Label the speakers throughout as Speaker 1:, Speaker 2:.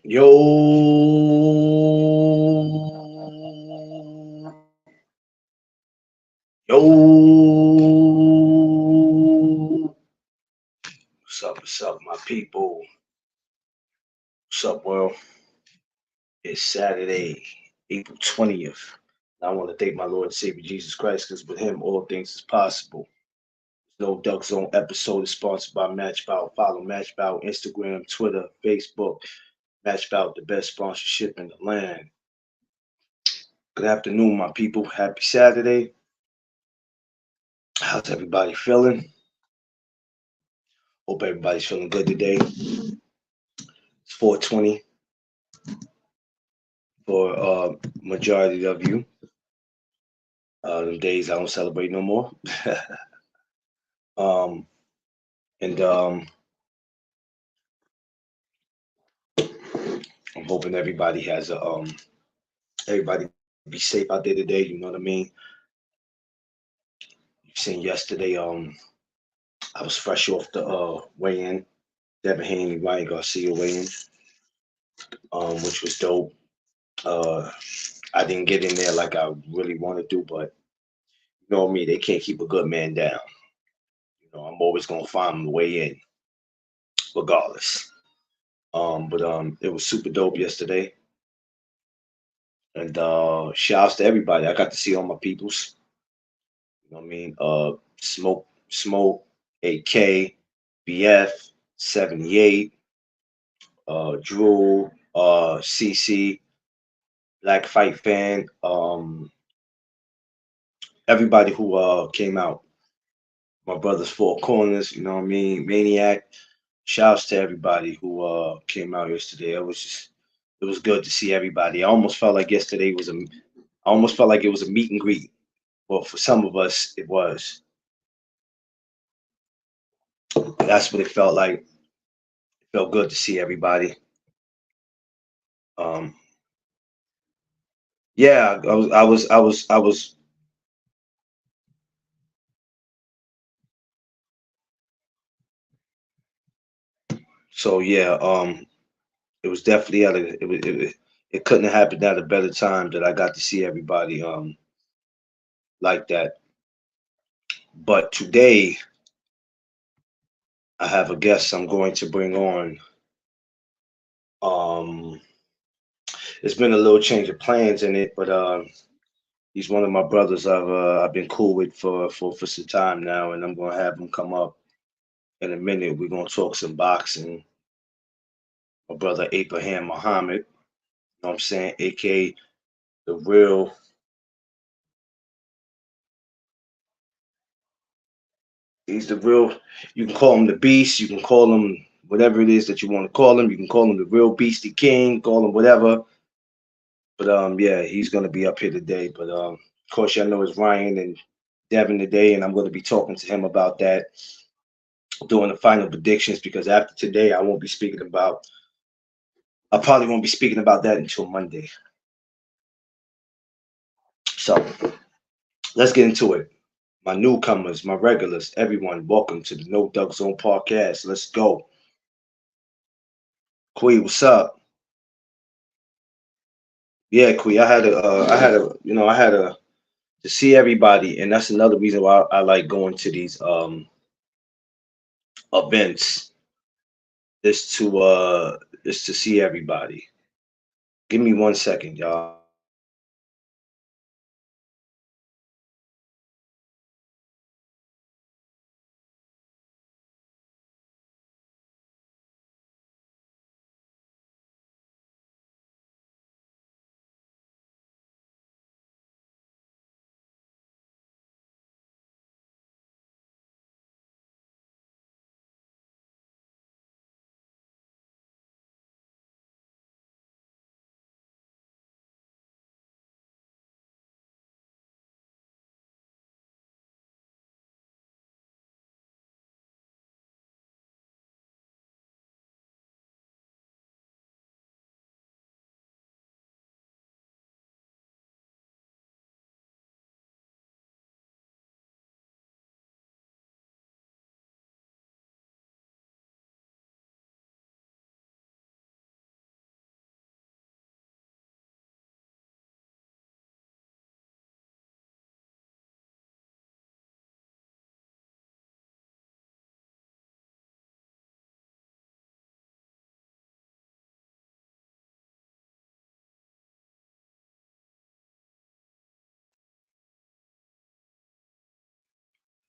Speaker 1: Yo, what's up, my people? What's up, world? It's Saturday, April 20th. I want to thank my Lord and Savior Jesus Christ because with him all things is possible. No Duck Zone episode is sponsored by Matchbout. Follow Matchbout Instagram, Twitter, Facebook. Matchbout, the best sponsorship in the land. Good afternoon, my people. Happy Saturday. How's everybody feeling? Hope everybody's feeling good today. It's 420 for majority of you. Them days I don't celebrate no more. um, and I'm hoping everybody has a everybody be safe out there today. You know what I mean? You seen yesterday. I was fresh off the weigh-in. Devin Haney, Ryan Garcia weigh-in, which was dope. Uh, I didn't get in there like I really wanted to, but you know me, they can't keep a good man down. You know, I'm always gonna find my way in, regardless. But it was super dope yesterday. And shouts to everybody. I got to see all my peoples. You know what I mean? Smoke, AK, BF, 78, Drew, CC, Black Fight Fan, everybody who came out. My brothers Four Corners, you know what I mean? Maniac. Shouts to everybody who came out yesterday. It was good to see everybody. I almost felt like yesterday was a I almost felt like it was a meet and greet. Well, for some of us, it was. That's what it felt like. It felt good to see everybody. Um, yeah, I was. So yeah, it was definitely at a, it couldn't have happened at a better time that I got to see everybody like that. But today I have a guest I'm going to bring on. Um, it's been a little change of plans in it, but he's one of my brothers I've been cool with for some time now, and I'm gonna have him come up in a minute. We're gonna talk some boxing. My brother Abraham Muhammad, you know what I'm saying, aka the real. He's the real. You can call him the Beast. You can call him whatever it is that you want to call him. You can call him the real Beasty King. Call him whatever. But yeah, he's gonna be up here today. But of course, y'all know it's Ryan and Devin today, and I'm gonna be talking to him about that, doing the final predictions because after today, I won't be speaking about. I probably won't be speaking about that until Monday. So let's get into it. My newcomers, my regulars, everyone, welcome to the No Duck Zone podcast. Let's go. Quee, what's up? Yeah, Quee, I had a to see everybody, and that's another reason why I like going to these events is to see everybody. Give me 1 second, y'all.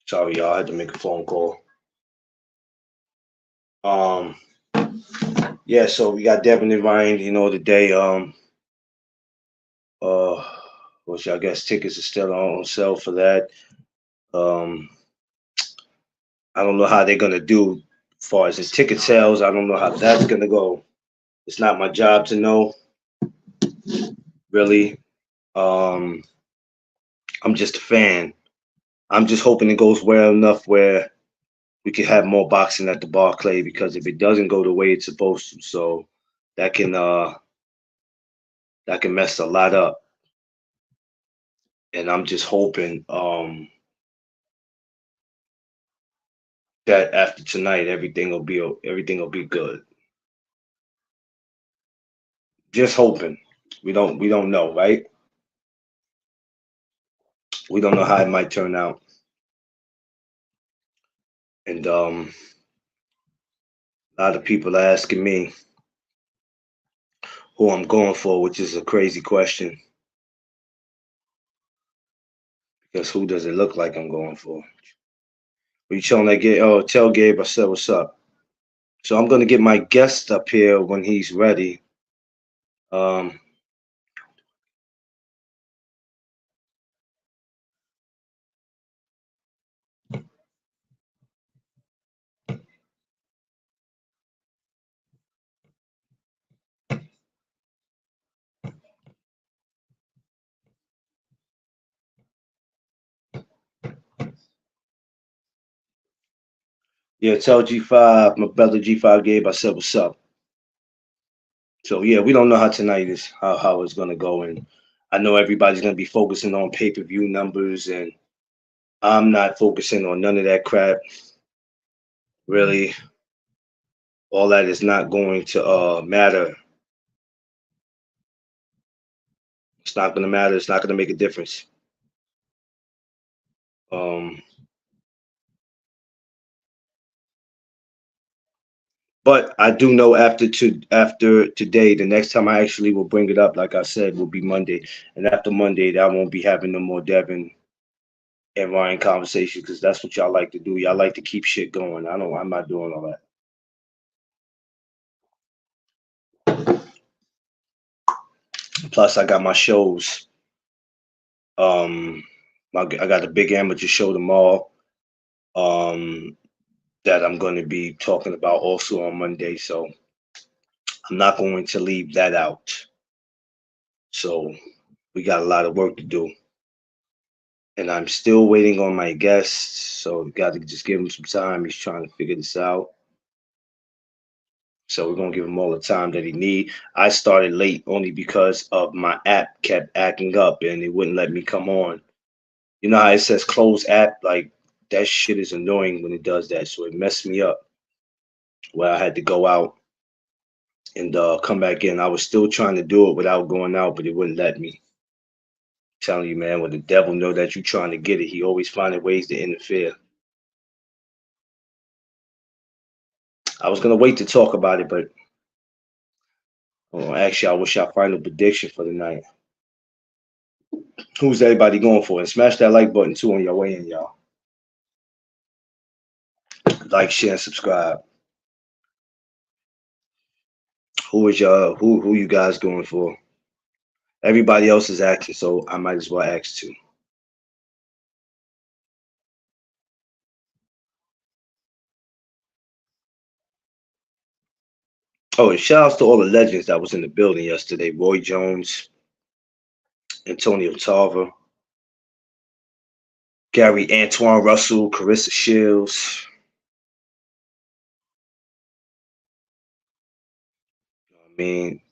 Speaker 1: Sorry, y'all. I had to make a phone call. Um, yeah. So we got Devin and Ryan. You know, today. Uh, which I guess tickets are still on sale for that. Um, I don't know how they're gonna do as far as the ticket sales. I don't know how that's gonna go. It's not my job to know, really. Um, I'm just a fan. I'm just hoping it goes well enough where we can have more boxing at the Barclay, because if it doesn't go the way it's supposed to, so that can uh that can mess a lot up. And I'm just hoping that after tonight everything will be good. Just hoping. We don't know, right? We don't know how it might turn out. And a lot of people are asking me who I'm going for, which is a crazy question, because who does it look like I'm going for? We telling that Gabe, oh, tell Gabe I said what's up. So I'm gonna get my guest up here when he's ready. Um, yeah, tell G5, my brother G5 Gabe I said what's up. So yeah, we don't know how tonight is, how it's gonna go, and I know everybody's gonna be focusing on pay-per-view numbers, and I'm not focusing on none of that crap. Really, all that is not going to matter. It's not gonna matter. It's not gonna make a difference. Um, but I do know after today, the next time I actually will bring it up, like I said, will be Monday, and after Monday, I won't be having no more Devin and Ryan conversations, because that's what y'all like to do. Y'all like to keep shit going. I don't. I'm not doing all that. Plus, I got my shows. Um, I got a big amateur show tomorrow. Um, that I'm going to be talking about also on Monday. So I'm not going to leave that out. So we got a lot of work to do. And I'm still waiting on my guests. So we got to just give him some time. He's trying to figure this out. So we're gonna give him all the time that he need. I started late only because of my app kept acting up and it wouldn't let me come on. You know how it says close app? Like, that shit is annoying when it does that. So it messed me up where I had to go out and come back in. I was still trying to do it without going out, but it wouldn't let me. I'm telling you, man, when the devil know that you're trying to get it, he always finding ways to interfere. I was gonna wait to talk about it, but actually, I wish our final prediction for the night. Who's everybody going for? And smash that like button too on your way in, y'all. Like, share, and subscribe. Who is y'all? Who you guys going for? Everybody else is asking, so I might as well ask too. Oh, and shout outs to all the legends that was in the building yesterday. Roy Jones, Antonio Tarver, Gary Antoine Russell, Carissa Shields. I mean,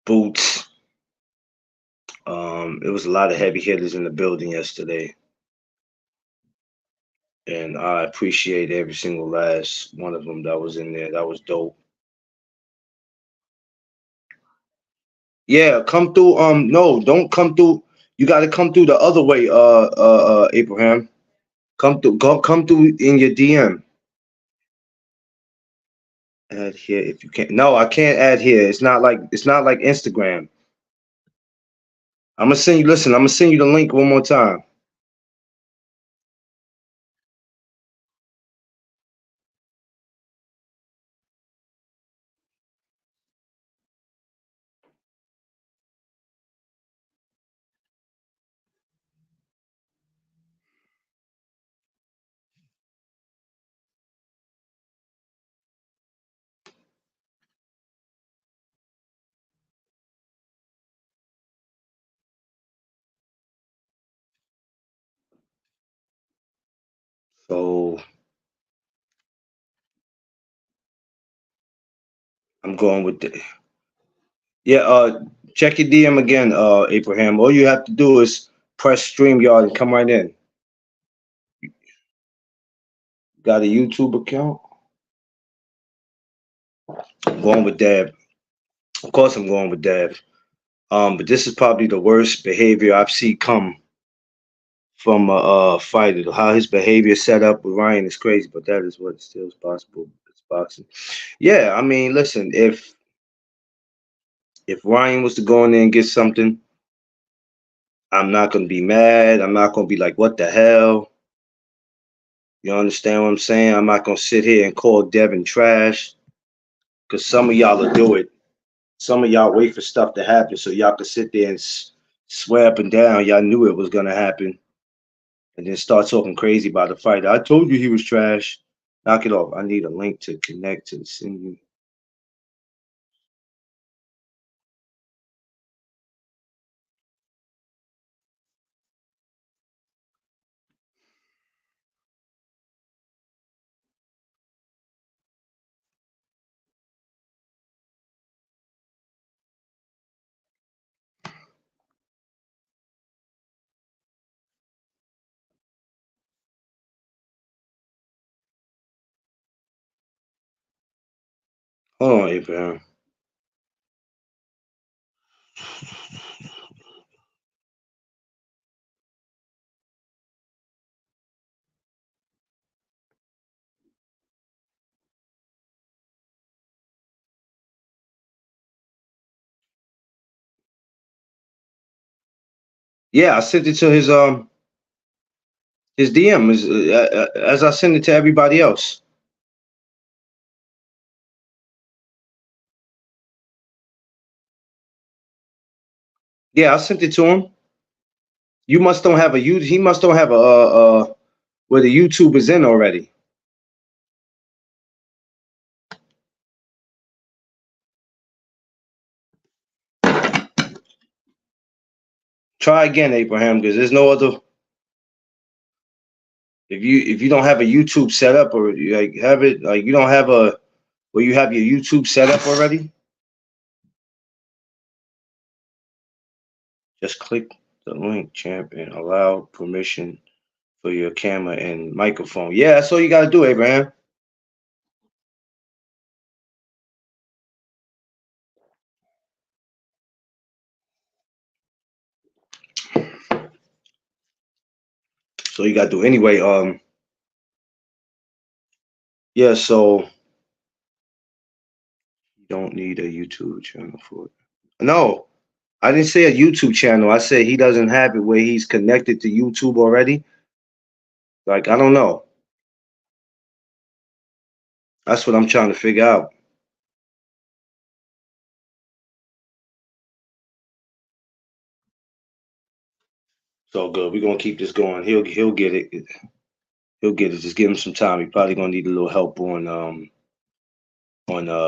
Speaker 1: Boots. It was a lot of heavy hitters in the building yesterday. And I appreciate every single last one of them that was in there. That was dope. Yeah, come through. No, don't come through. You got to come through the other way. Abraham, come through in your DM. Add here if you can. No, I can't add here. It's not like Instagram. I'm gonna send you. Listen, I'm gonna send you the link one more time. So I'm going with the yeah. Check your DM again, Abraham. All you have to do is press StreamYard and come right in. Got a YouTube account? I'm going with Dab. Of course, I'm going with Dab. But this is probably the worst behavior I've seen come from a fighter. How his behavior set up with Ryan is crazy, but that is what still is possible. It's boxing. Yeah, I mean, listen, if Ryan was to go in there and get something, I'm not gonna be mad. I'm not gonna be like, what the hell? You understand what I'm saying? I'm not gonna sit here and call Devin trash because some of y'all will do it. Some of y'all wait for stuff to happen so y'all can sit there and swear up and down. Y'all knew it was gonna happen, and then start talking crazy about the fight. I told you he was trash. Knock it off. I need a link to connect to send you. Hold on, Abraham. Yeah, I sent it to his DM as I send it to everybody else. Yeah, I sent it to him. You must don't have a you. He must don't have where the YouTube is in already. Try again, Abraham, because there's no other. If you don't have a YouTube set up or you, like have it like you don't have a where you have your YouTube set up already, just click the link, champ, and allow permission for your camera and microphone. Yeah, that's all you gotta do, Abraham. So you gotta do anyway. Yeah. So you don't need a YouTube channel for it. No, I didn't say a YouTube channel. I said he doesn't have it where he's connected to YouTube already. Like I don't know. That's what I'm trying to figure out. So good. We're gonna keep this going. He'll get it. He'll get it. Just give him some time. He probably gonna need a little help on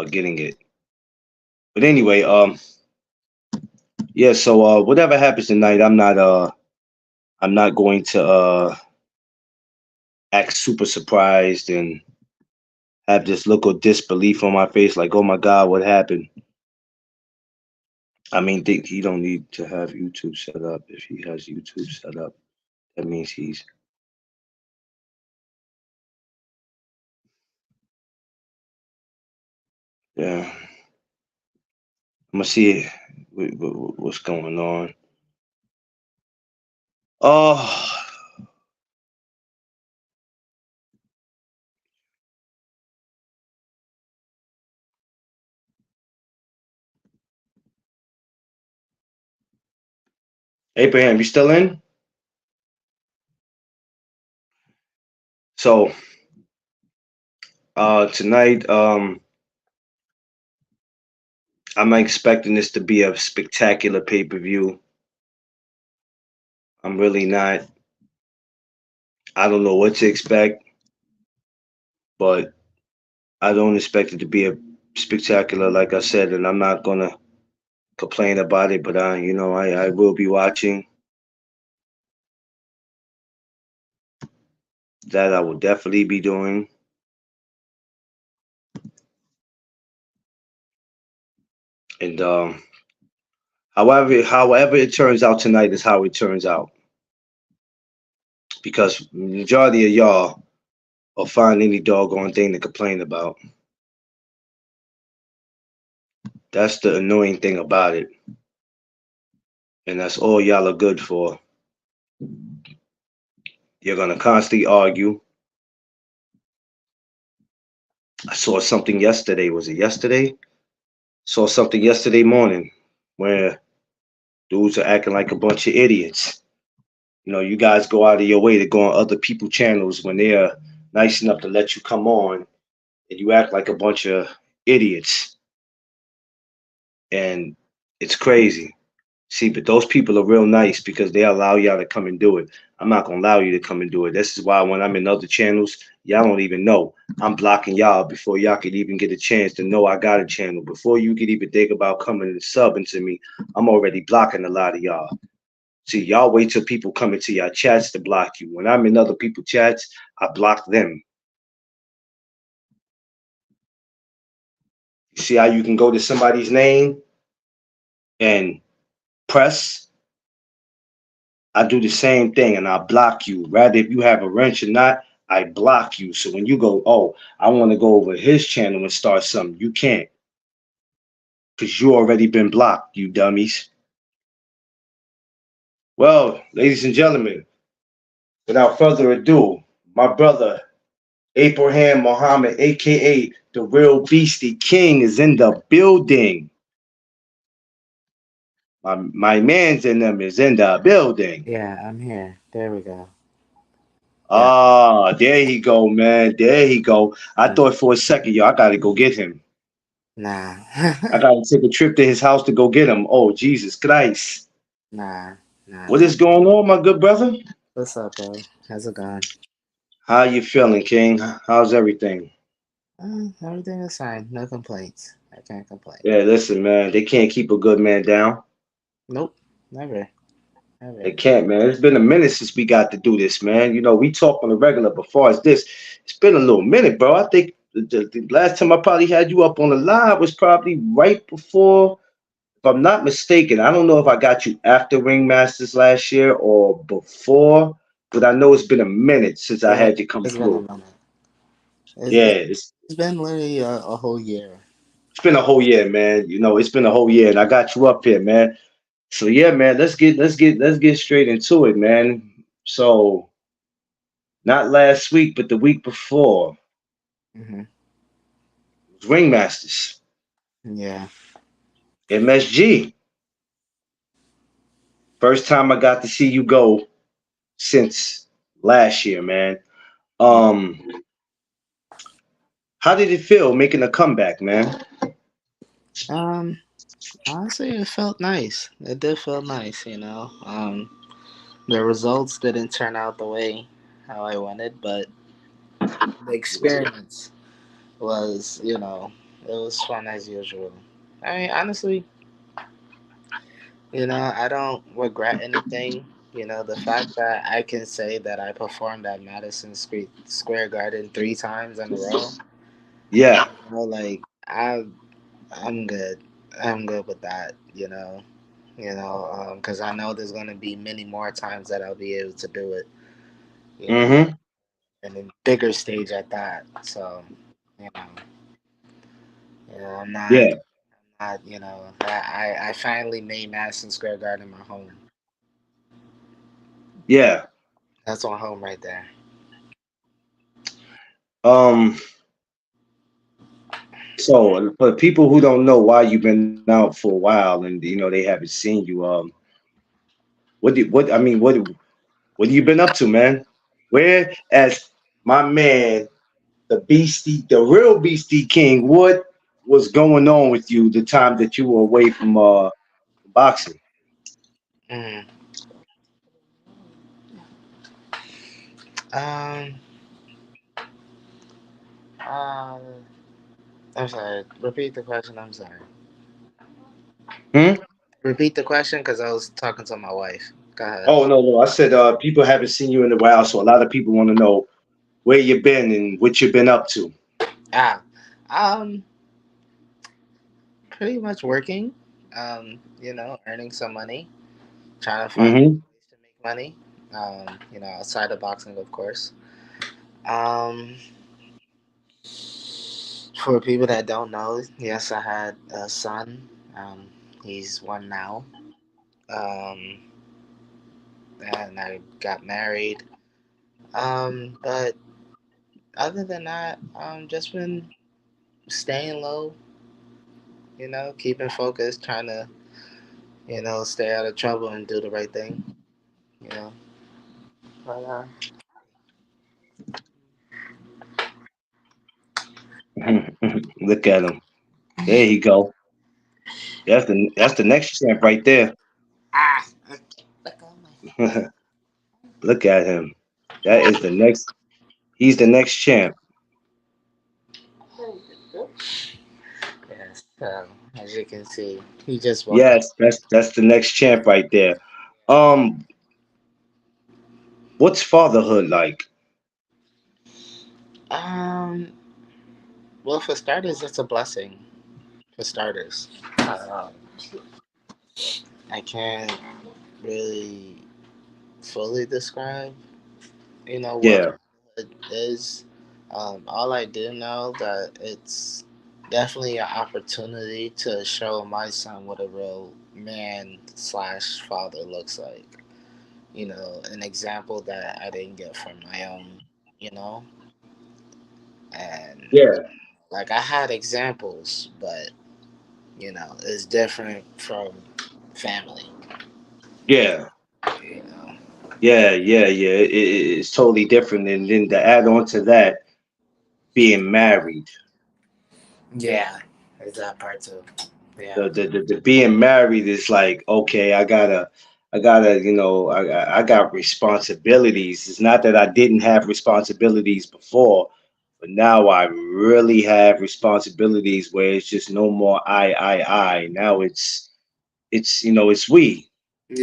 Speaker 1: getting it. But anyway, yeah. So whatever happens tonight, I'm not going to act super surprised and have this look of disbelief on my face, like, oh my God, what happened? I mean, he don't need to have YouTube set up. If he has YouTube set up, that means he's yeah. I'm gonna see what's going on. Oh, Abraham, you still in? So tonight, I'm expecting this to be a spectacular pay-per-view. I'm really not. I don't know what to expect, but I don't expect it to be a spectacular, like I said, and I'm not gonna complain about it. But I will be watching. That I will definitely be doing. And however it turns out tonight is how it turns out. Because majority of y'all will find any doggone thing to complain about. That's the annoying thing about it. And that's all y'all are good for. You're gonna constantly argue. I saw something yesterday. Was it yesterday? Saw something yesterday morning where dudes are acting like a bunch of idiots. You know, you guys go out of your way to go on other people's channels when they are nice enough to let you come on, and you act like a bunch of idiots. And it's crazy. See, but those people are real nice because they allow y'all to come and do it. I'm not gonna allow you to come and do it. This is why when I'm in other channels, y'all don't even know. I'm blocking y'all before y'all could even get a chance to know I got a channel. Before you could even think about coming and subbing to me, I'm already blocking a lot of y'all. See, y'all wait till people come into your chats to block you. When I'm in other people's chats, I block them. You see how you can go to somebody's name and press? I do the same thing and I block you. Rather, if you have a wrench or not, I block you. So when you go, oh, I want to go over his channel and start something, you can't because you already been blocked, you dummies. Well, ladies and gentlemen, without further ado, my brother Abraham Muhammad, aka the real Beasty King, is in the building. My man's in them is in the building.
Speaker 2: Yeah, I'm here. There we go. Yeah.
Speaker 1: Ah, there he go, man. There he go. I thought for a second, yo, I gotta go get him.
Speaker 2: Nah.
Speaker 1: I gotta take a trip to his house to go get him. Oh, Jesus Christ.
Speaker 2: Nah. Nah.
Speaker 1: What
Speaker 2: Nah.
Speaker 1: is going on, my good brother?
Speaker 2: What's up, bro? How's it going?
Speaker 1: How you feeling, King? How's everything?
Speaker 2: Everything is fine. No complaints. I can't complain.
Speaker 1: Yeah, listen, man. They can't keep a good man down.
Speaker 2: Nope. Never.
Speaker 1: They
Speaker 2: Never.
Speaker 1: can't, man. It's been a minute since we got to do this, man. You know, we talk on the regular, but far as this, it's been a little minute, bro. I think the last time I probably had you up on the live was probably right before, if I'm not mistaken. I don't know if I got you after Ring Masters last year or before, but I know it's been a minute since I
Speaker 2: Yeah.
Speaker 1: had you come
Speaker 2: It's been a
Speaker 1: through.
Speaker 2: minute. It's,
Speaker 1: Yeah,
Speaker 2: it's,
Speaker 1: it's
Speaker 2: it's been literally a whole year.
Speaker 1: it's been a whole year, man. You know, it's been a whole year, and I got you up here, man. So yeah, man, let's get straight into it, man. So not last week, but the week before,
Speaker 2: Hmm.
Speaker 1: it was Ringmasters,
Speaker 2: Yeah.
Speaker 1: MSG. First time I got to see you go since last year, man.
Speaker 2: Yeah.
Speaker 1: Um, how did it feel making a comeback, man?
Speaker 2: Um. Honestly, it felt nice. It did feel nice. The results didn't turn out the way how I wanted, but the experience was, it was fun as usual. I mean, honestly, I don't regret anything. The fact that I can say that I performed at Square Garden 3 times in a row,
Speaker 1: Yeah.
Speaker 2: like I'm good. I'm good with that. Because I know there's gonna be many more times that I'll be able to do it. You know,
Speaker 1: Mm-hmm.
Speaker 2: and a bigger stage at that. So, you know, I'm not.
Speaker 1: Yeah.
Speaker 2: Not, I finally made Madison Square Garden my home.
Speaker 1: Yeah.
Speaker 2: That's my home right there.
Speaker 1: Um. So for people who don't know why you've been out for a while and they haven't seen you, what have you been up to, man? Where as my man, the Beastie, the real Beastie King, what was going on with you the time that you were away from boxing?
Speaker 2: Mm. Um. Uh, I'm sorry. Repeat the question. I'm sorry.
Speaker 1: Hmm?
Speaker 2: Repeat the question because I was talking to my wife. Go ahead.
Speaker 1: Oh no, no. I said people haven't seen you in a while, so a lot of people want to know. where you been and what you been up to.
Speaker 2: Ah, um, pretty much working. Earning some money, trying to find
Speaker 1: Mm-hmm.
Speaker 2: ways to make money. Outside of boxing, of course. Um, for people that don't know, yes, I had a son. He's one now. Um, and I got married. But other than that, just been staying low. Keeping focused, trying to stay out of trouble and do the right thing. You know, but
Speaker 1: Look at him. There he go. That's the next champ right there.
Speaker 2: ah, look on my
Speaker 1: Look at him. That is the next. He's the next champ.
Speaker 2: yes. As you can see, he just woke up.
Speaker 1: Yes, that's the next champ right there. Um, what's fatherhood like?
Speaker 2: Um, well, for starters, it's a blessing. For starters, I can't really fully describe, what
Speaker 1: Yeah,
Speaker 2: it is. All I do know that it's definitely an opportunity to show my son what a real man slash father looks like. An example that I didn't get from my own, you know, and
Speaker 1: yeah,
Speaker 2: like I had examples, but it's different from family.
Speaker 1: yeah,
Speaker 2: You know.
Speaker 1: yeah. It's totally different. And then to add on to that, being married.
Speaker 2: Yeah, there's that part too. Yeah.
Speaker 1: The being married is like, okay, I gotta, I got responsibilities. It's not that I didn't have responsibilities before, but now I really have responsibilities where it's just no more I. Now it's we.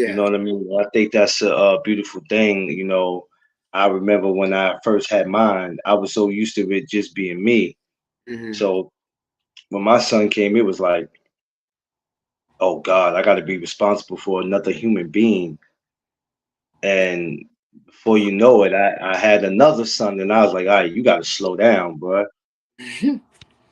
Speaker 1: You know
Speaker 2: Yeah.
Speaker 1: what I mean? I think that's a beautiful thing. I remember when I first had mine, I was so used to it just being me.
Speaker 2: Hmm.
Speaker 1: So when my son came, it was like, oh God, I got to be responsible for another human being. And before you know it, I had another son, and I was like, all right, you got to slow down, bro.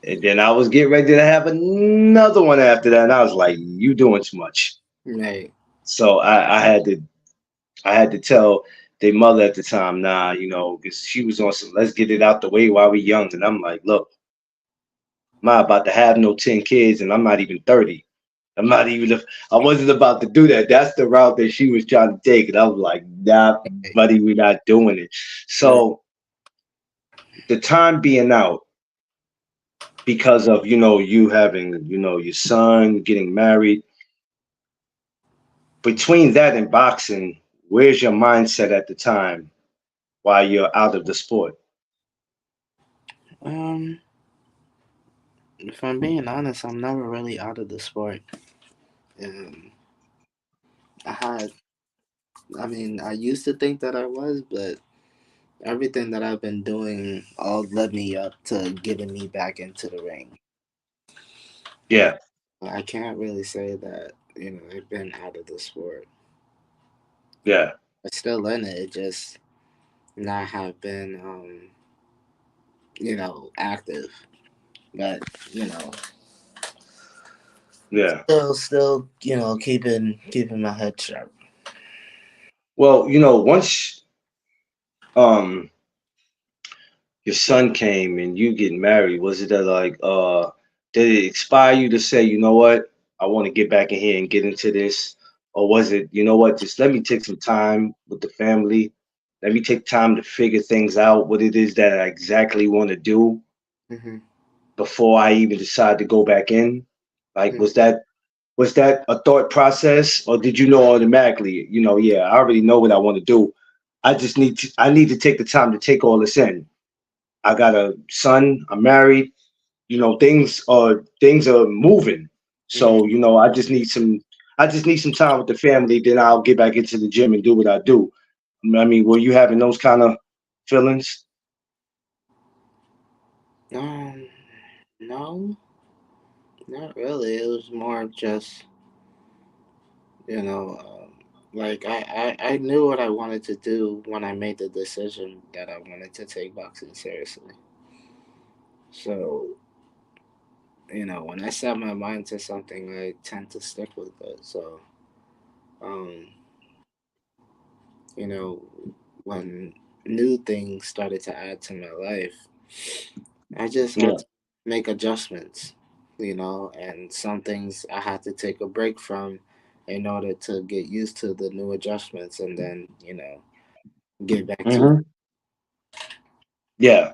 Speaker 1: And then I was getting ready to have another one after that, and I was like, you doing too much.
Speaker 2: Right.
Speaker 1: So I had to tell their mother at the time, nah, because she was on some, let's get it out the way while we young. And I'm like, look, I'm not about to have no 10 kids, and I'm not even 30. I'm not even. I wasn't about to do that. That's the route that she was trying to take, and I was like, "Nah,
Speaker 2: Right.
Speaker 1: buddy, we're not doing it."
Speaker 2: Right.
Speaker 1: So the time being out because of you having your son getting married. Between that and boxing, where's your mindset at the time while you're out of the sport?
Speaker 2: Um, if I'm being honest, I'm never really out of the sport. Um, I had, I mean, I used to think that I was, but everything that I've been doing all led me up to getting me back into the ring.
Speaker 1: Yeah,
Speaker 2: I can't really say that, I've been out of the sport.
Speaker 1: yeah,
Speaker 2: I'm still in it, it just not have been, active. But, you know,
Speaker 1: yeah.
Speaker 2: still, keeping my head sharp.
Speaker 1: Well, once um your son came and you getting married, was it that like did it inspire you to say, you know what, I want to get back in here and get into this? Or was it, you know what, just let me take some time with the family. Let me take time to figure things out, what it is that I exactly want to do
Speaker 2: Hmm.
Speaker 1: before I even decide to go back in? Like was that a thought process, or did you know automatically, yeah, I already know what I want to do. I need to take the time to take all this in. I got a son. I'm married. Things are moving.
Speaker 2: Hmm.
Speaker 1: So I just need some time with the family. Then I'll get back into the gym and do what I do. I mean, were you having those kind of feelings?
Speaker 2: Um, no, not really. It was more just, you know, like I knew what I wanted to do when I made the decision that I wanted to take boxing seriously. So, when I set my mind to something, I tend to stick with it. So, um, you know, when new things started to add to my life, I just had
Speaker 1: Yeah.
Speaker 2: to make adjustments, and some things I had to take a break from in order to get used to the new adjustments and then, get back to,
Speaker 1: Hmm. Yeah.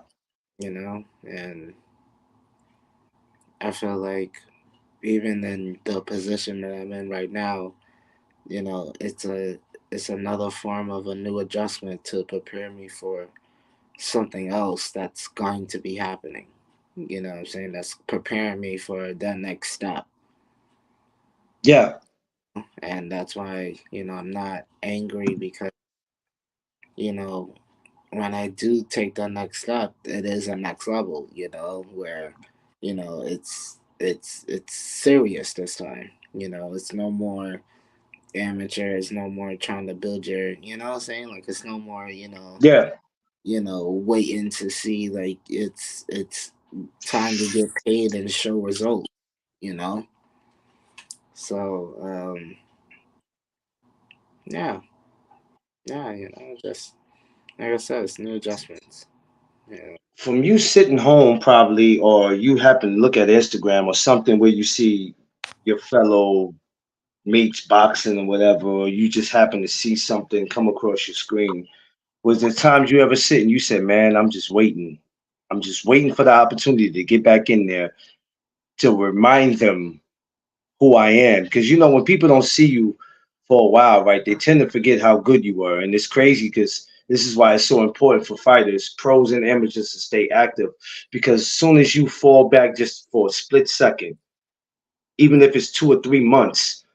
Speaker 2: and I feel like even in the position that I'm in right now, it's another form of a new adjustment to prepare me for something else that's going to be happening. You know what I'm saying? That's preparing me for that next step.
Speaker 1: Yeah.
Speaker 2: And that's why, I'm not angry because, you know, when I do take the next step, it is a next level, where, it's serious this time. It's no more amateur, it's no more trying to build your, what I'm saying? Like it's no more,
Speaker 1: Yeah.
Speaker 2: waiting to see, like it's time to get paid and show results, you know? So, yeah, yeah, just like I said, it's new adjustments. Yeah.
Speaker 1: From you sitting home, probably, or you happen to look at Instagram or something where you see your fellow mates boxing or whatever, or you just happen to see something come across your screen. Was there times you ever sit and you said, "Man, I'm just waiting. I'm just waiting for the opportunity to get back in there to remind them who I am." Because when people don't see you for a while, right, they tend to forget how good you were, and it's crazy because this is why it's so important for fighters, pros and amateurs, to stay active. Because as soon as you fall back just for a split second, even if it's 2 or 3 months,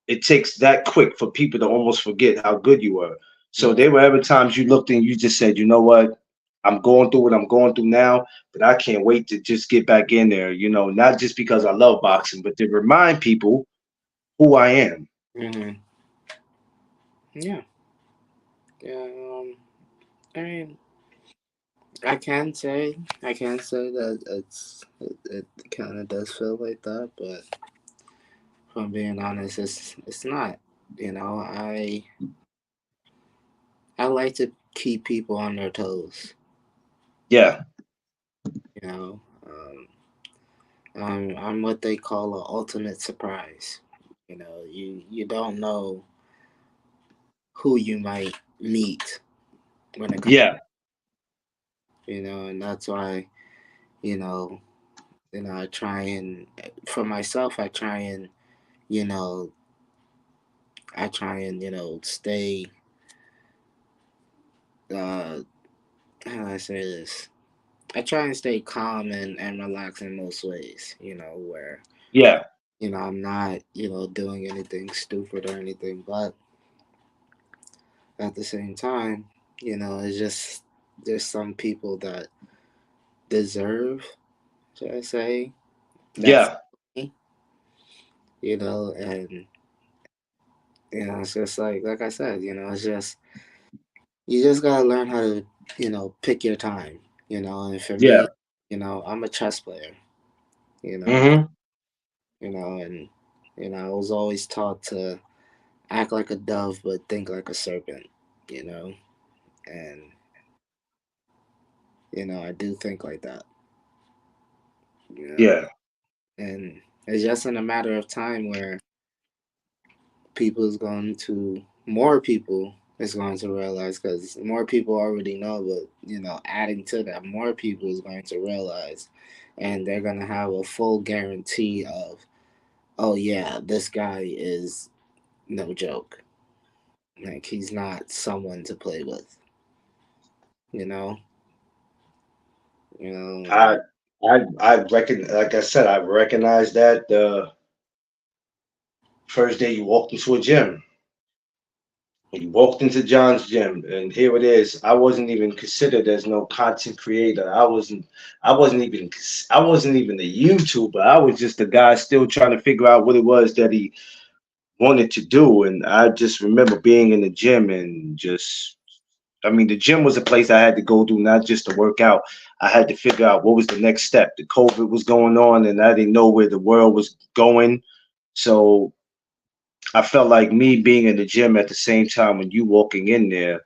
Speaker 1: it takes that quick for people to almost forget how good you were. So
Speaker 2: Mm,
Speaker 1: there were ever times you looked and you just said, "You know what? I'm going through what I'm going through now, but I can't wait to just get back in there." Not just because I love boxing, but to remind people who I am.
Speaker 2: mm-hmm. Yeah, yeah. I mean, I can say that it kind of does feel like that, but if I'm being honest, it's not. I like to keep people on their toes.
Speaker 1: Yeah,
Speaker 2: You know, I'm what they call an ultimate surprise. You don't know who you might meet when it comes.
Speaker 1: yeah,
Speaker 2: And that's why you know, I try and for myself, you know, I try and stay. How do I say this? I try and stay calm and relaxed in most ways. Where
Speaker 1: yeah,
Speaker 2: I'm not doing anything stupid or anything, but at the same time, it's just there's some people that deserve, should I say, that's
Speaker 1: yeah,
Speaker 2: me, and it's just like I said, it's just you just gotta learn how to, pick your time, and for
Speaker 1: yeah.
Speaker 2: me, I'm a chess player, you know,
Speaker 1: Hmm.
Speaker 2: and I was always taught to act like a dove but think like a serpent, you know, and I do think like that, you know,
Speaker 1: Yeah,
Speaker 2: and it's just in a matter of time where people is going to more people is going to realize because more people already know, but adding to that, more people is going to realize, and they're going to have a full guarantee of, oh yeah, this guy is no joke. Like he's not someone to play with, you know,
Speaker 1: I,
Speaker 2: and
Speaker 1: I reckon. Like I said, I recognize that the first day you walked into a gym. You walked into John's gym, and here it is. I wasn't even considered as no content creator. I wasn't even a YouTuber. I was just a guy still trying to figure out what it was that he wanted to do. And I just remember being in the gym and just, I mean, the gym was a place I had to go to, not just to work out. I had to figure out what was the next step. The COVID was going on, and I didn't know where the world was going. So I felt like me being in the gym at the same time when you walking in there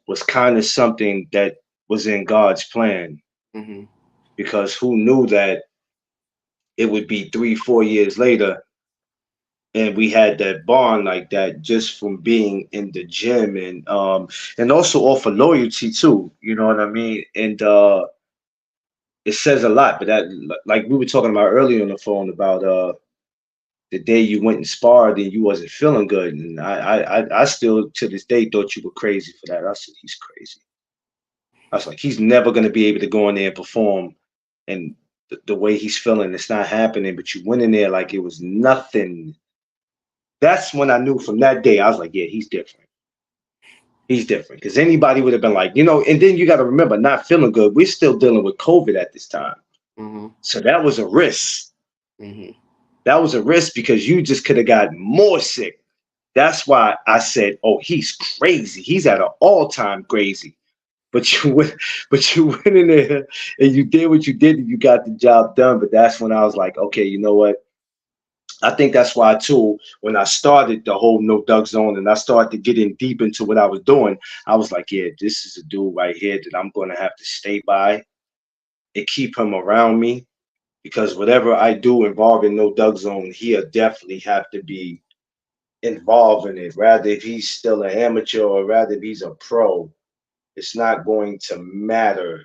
Speaker 1: was kind of something that was in God's plan,
Speaker 2: Mm-hmm.
Speaker 1: because who knew that it would be 3, 4 years later and we had that bond like that just from being in the gym, and also offer loyalty too, you know what I mean? And it says a lot, but that, like we were talking about earlier on the phone about the day you went and sparred and you wasn't feeling good, and I still to this day thought you were crazy for that. I said he's crazy. I was like, he's never going to be able to go in there and perform, and the way he's feeling, it's not happening. But you went in there like it was nothing. That's when I knew from that day. I was like, yeah, he's different. He's different, because anybody would have been like, you know. And then you got to remember, not feeling good. We're still dealing with COVID at this time,
Speaker 2: Mm-hmm.
Speaker 1: so that was a risk.
Speaker 2: Mm-hmm.
Speaker 1: That was a risk because you just could have gotten more sick. That's why I said, oh, he's crazy. He's at an all-time crazy. But you went, but you went in there and you did what you did and you got the job done. But that's when I was like, okay, you know what? I think that's why too. When I started the whole no Doug zone and I started getting deep into what I was doing, I was like, yeah, this is a dude right here that I'm going to have to stay by and keep him around me, because whatever I do involving no Doug zone, he'll definitely have to be involved in it. Rather if he's still an amateur or rather if he's a pro, it's not going to matter.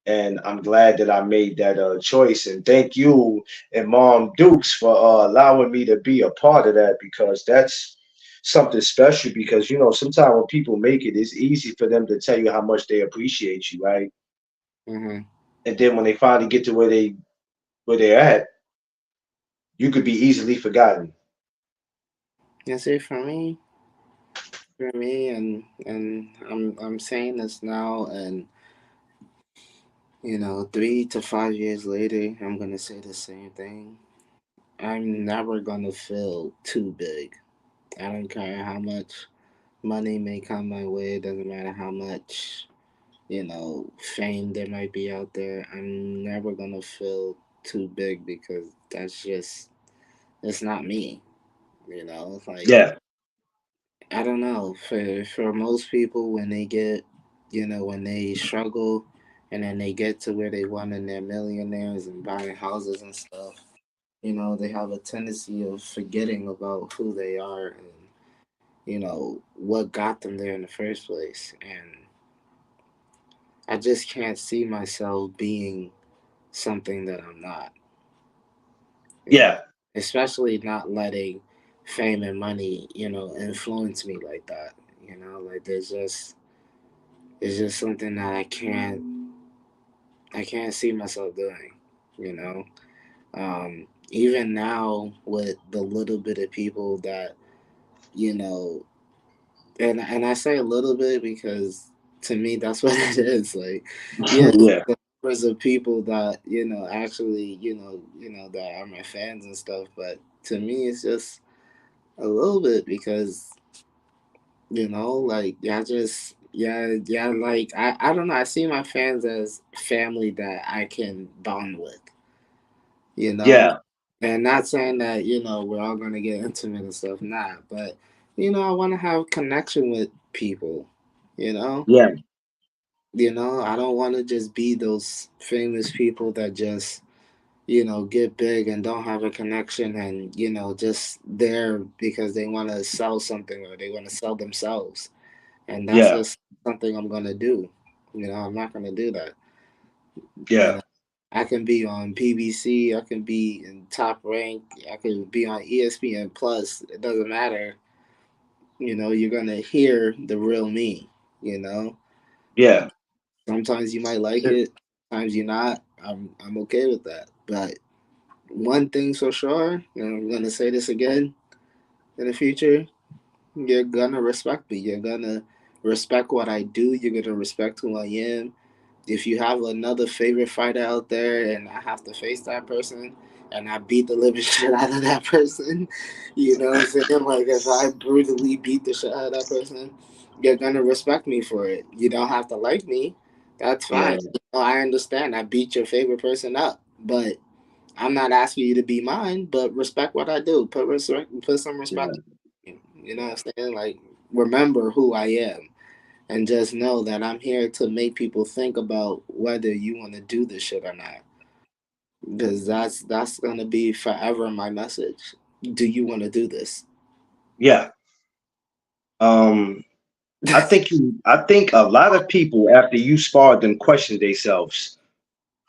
Speaker 1: And I'm glad that I made that choice. And thank you and Mom Dukes for allowing me to be a part of that, because that's something special. Because you know, sometimes when people make it, it's easy for them to tell you how much they appreciate you, right?
Speaker 2: Mm-hmm.
Speaker 1: And then when they finally get to where they're at, you could be easily forgotten.
Speaker 2: Yeah, see, for me, and I'm saying this now, and 3 to 5 years later, I'm gonna say the same thing. I'm never gonna feel too big. I don't care how much money may come my way. It doesn't matter how much fame there might be out there. I'm never gonna feel too big because that's just it's not me. It's like
Speaker 1: Yeah,
Speaker 2: I don't know. For most people, when they get, when they struggle, and then they get to where they want and they're millionaires and buying houses and stuff, they have a tendency of forgetting about who they are and what got them there in the first place. And I just can't see myself being something that I'm not. You know,
Speaker 1: yeah,
Speaker 2: especially not letting fame and money, influence me like that. Like it's just something that I can't see myself doing, you know. Even now with the little bit of people that, you know, and I say a little bit because to me that's what it is. Like, yeah,
Speaker 1: yeah,
Speaker 2: the numbers of people that, actually, that are my fans and stuff, but to me it's just a little bit because like yeah, like I don't know. I see my fans as family that I can bond with, you know,
Speaker 1: yeah,
Speaker 2: and not saying that we're all gonna get intimate and stuff. Nah, but I want to have connection with people. You know,
Speaker 1: yeah,
Speaker 2: I don't want to just be those famous people that just get big and don't have a connection and just there because they want to sell something or they want to sell themselves. And that's
Speaker 1: yeah,
Speaker 2: just something I'm gonna do. I'm not gonna do that. You
Speaker 1: yeah,
Speaker 2: know, I can be on PBC, I can be in Top Rank, I can be on ESPN Plus. It doesn't matter. You're gonna hear the real me. You know,
Speaker 1: yeah.
Speaker 2: sometimes you might like it, sometimes you're not. I'm okay with that. But one thing's for sure, and I'm gonna say this again in the future: you're gonna respect me. You're gonna respect what I do. You're gonna respect who I am. If you have another favorite fighter out there and I have to face that person and I beat the living shit out of that person, you know what I'm saying? Like if I brutally beat the shit out of that person, you're gonna respect me for it. You don't have to like me. That's
Speaker 1: Yeah,
Speaker 2: fine. You know, I understand. I beat your favorite person up, but I'm not asking you to be mine. But respect what I do. Put some respect.
Speaker 1: yeah,
Speaker 2: On me. You know what I'm saying? Like remember who I am and just know that I'm here to make people think about whether you want to do this shit or not. Because that's gonna be forever my message. Do you want to do this?
Speaker 1: yeah. Um, I think a lot of people after you sparred them question themselves.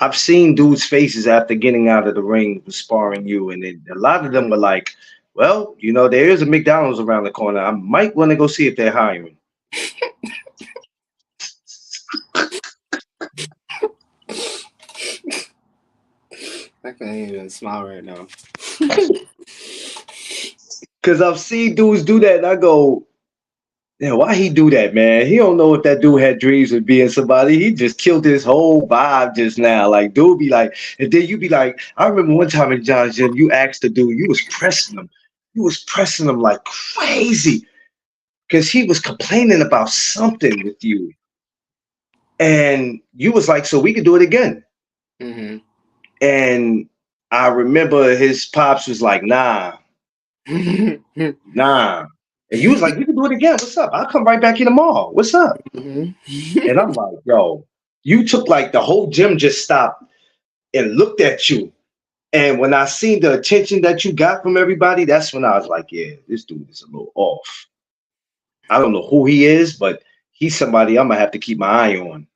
Speaker 1: I've seen dudes' faces after getting out of the ring with sparring you, and a lot of them were like, "Well, you know, there is a McDonald's around the corner. I might want to go see if they're hiring."
Speaker 2: I can't even smile right now.
Speaker 1: Because I've seen dudes do that, and I go, "Yeah, why he do that, man? He don't know if that dude had dreams of being somebody. He just killed his whole vibe just now. Like, dude be like, and then you be like, I remember one time in John's gym, you asked the dude, you was pressing him. You was pressing him like crazy because he was complaining about something with you. And you was like, so we could do it again.
Speaker 2: Mm-hmm.
Speaker 1: And I remember his pops was like, nah. And you was like, we can do it again. What's up? I'll come right back here tomorrow. What's up? And I'm like, yo, you took like the whole gym just stopped and looked at you. And when I seen the attention that you got from everybody, that's when I was like, yeah, this dude is a little off. I don't know who he is, but he's somebody I'm gonna have to keep my eye on.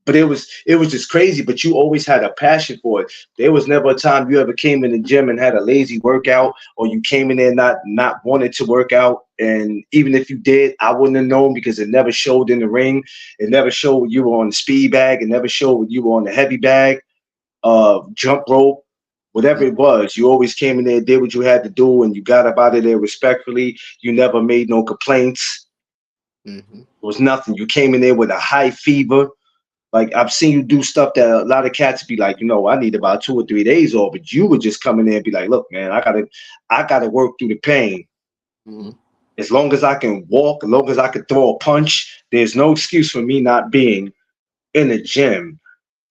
Speaker 1: But it was just crazy. But you always had a passion for it. There was never a time you ever came in the gym and had a lazy workout, or you came in there not wanting to work out. And even if you did, I wouldn't have known because it never showed in the ring. It never showed when you were on the speed bag. It never showed when you were on the heavy bag, jump rope, whatever it was. You always came in there, did what you had to do, and you got up out of there respectfully. You never made no complaints.
Speaker 2: Mm-hmm.
Speaker 1: It was nothing. You came in there with a high fever. Like I've seen you do stuff that a lot of cats be like, I need about 2 or 3 days off, but you would just come in there and be like, look, man, I gotta work through the pain.
Speaker 2: Mm-hmm.
Speaker 1: As long as I can walk, as long as I can throw a punch, there's no excuse for me not being in the gym.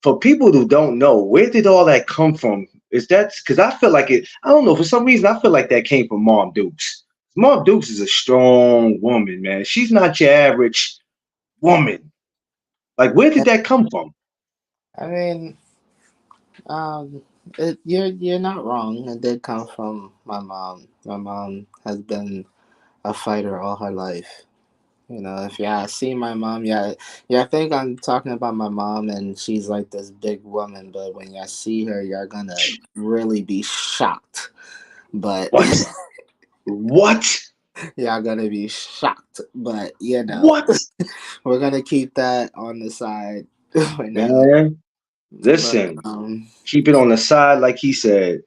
Speaker 1: For people who don't know, where did all that come from? Is that because I feel like it? I don't know. For some reason, I feel like that came from Mom Dukes. Mom Dukes is a strong woman, man. She's not your average woman. Like, where did that come from?
Speaker 2: I mean, um, you're not wrong. It did come from my mom. My mom has been a fighter all her life. You know, if you see my mom, I think I'm talking about my mom, and she's like this big woman. But when you see her, you're gonna really be shocked. But
Speaker 1: What? What?
Speaker 2: y'all gonna be shocked. But
Speaker 1: What?
Speaker 2: we're gonna keep that on the side for now.
Speaker 1: Man,
Speaker 2: But
Speaker 1: listen, keep it on the side, like he said.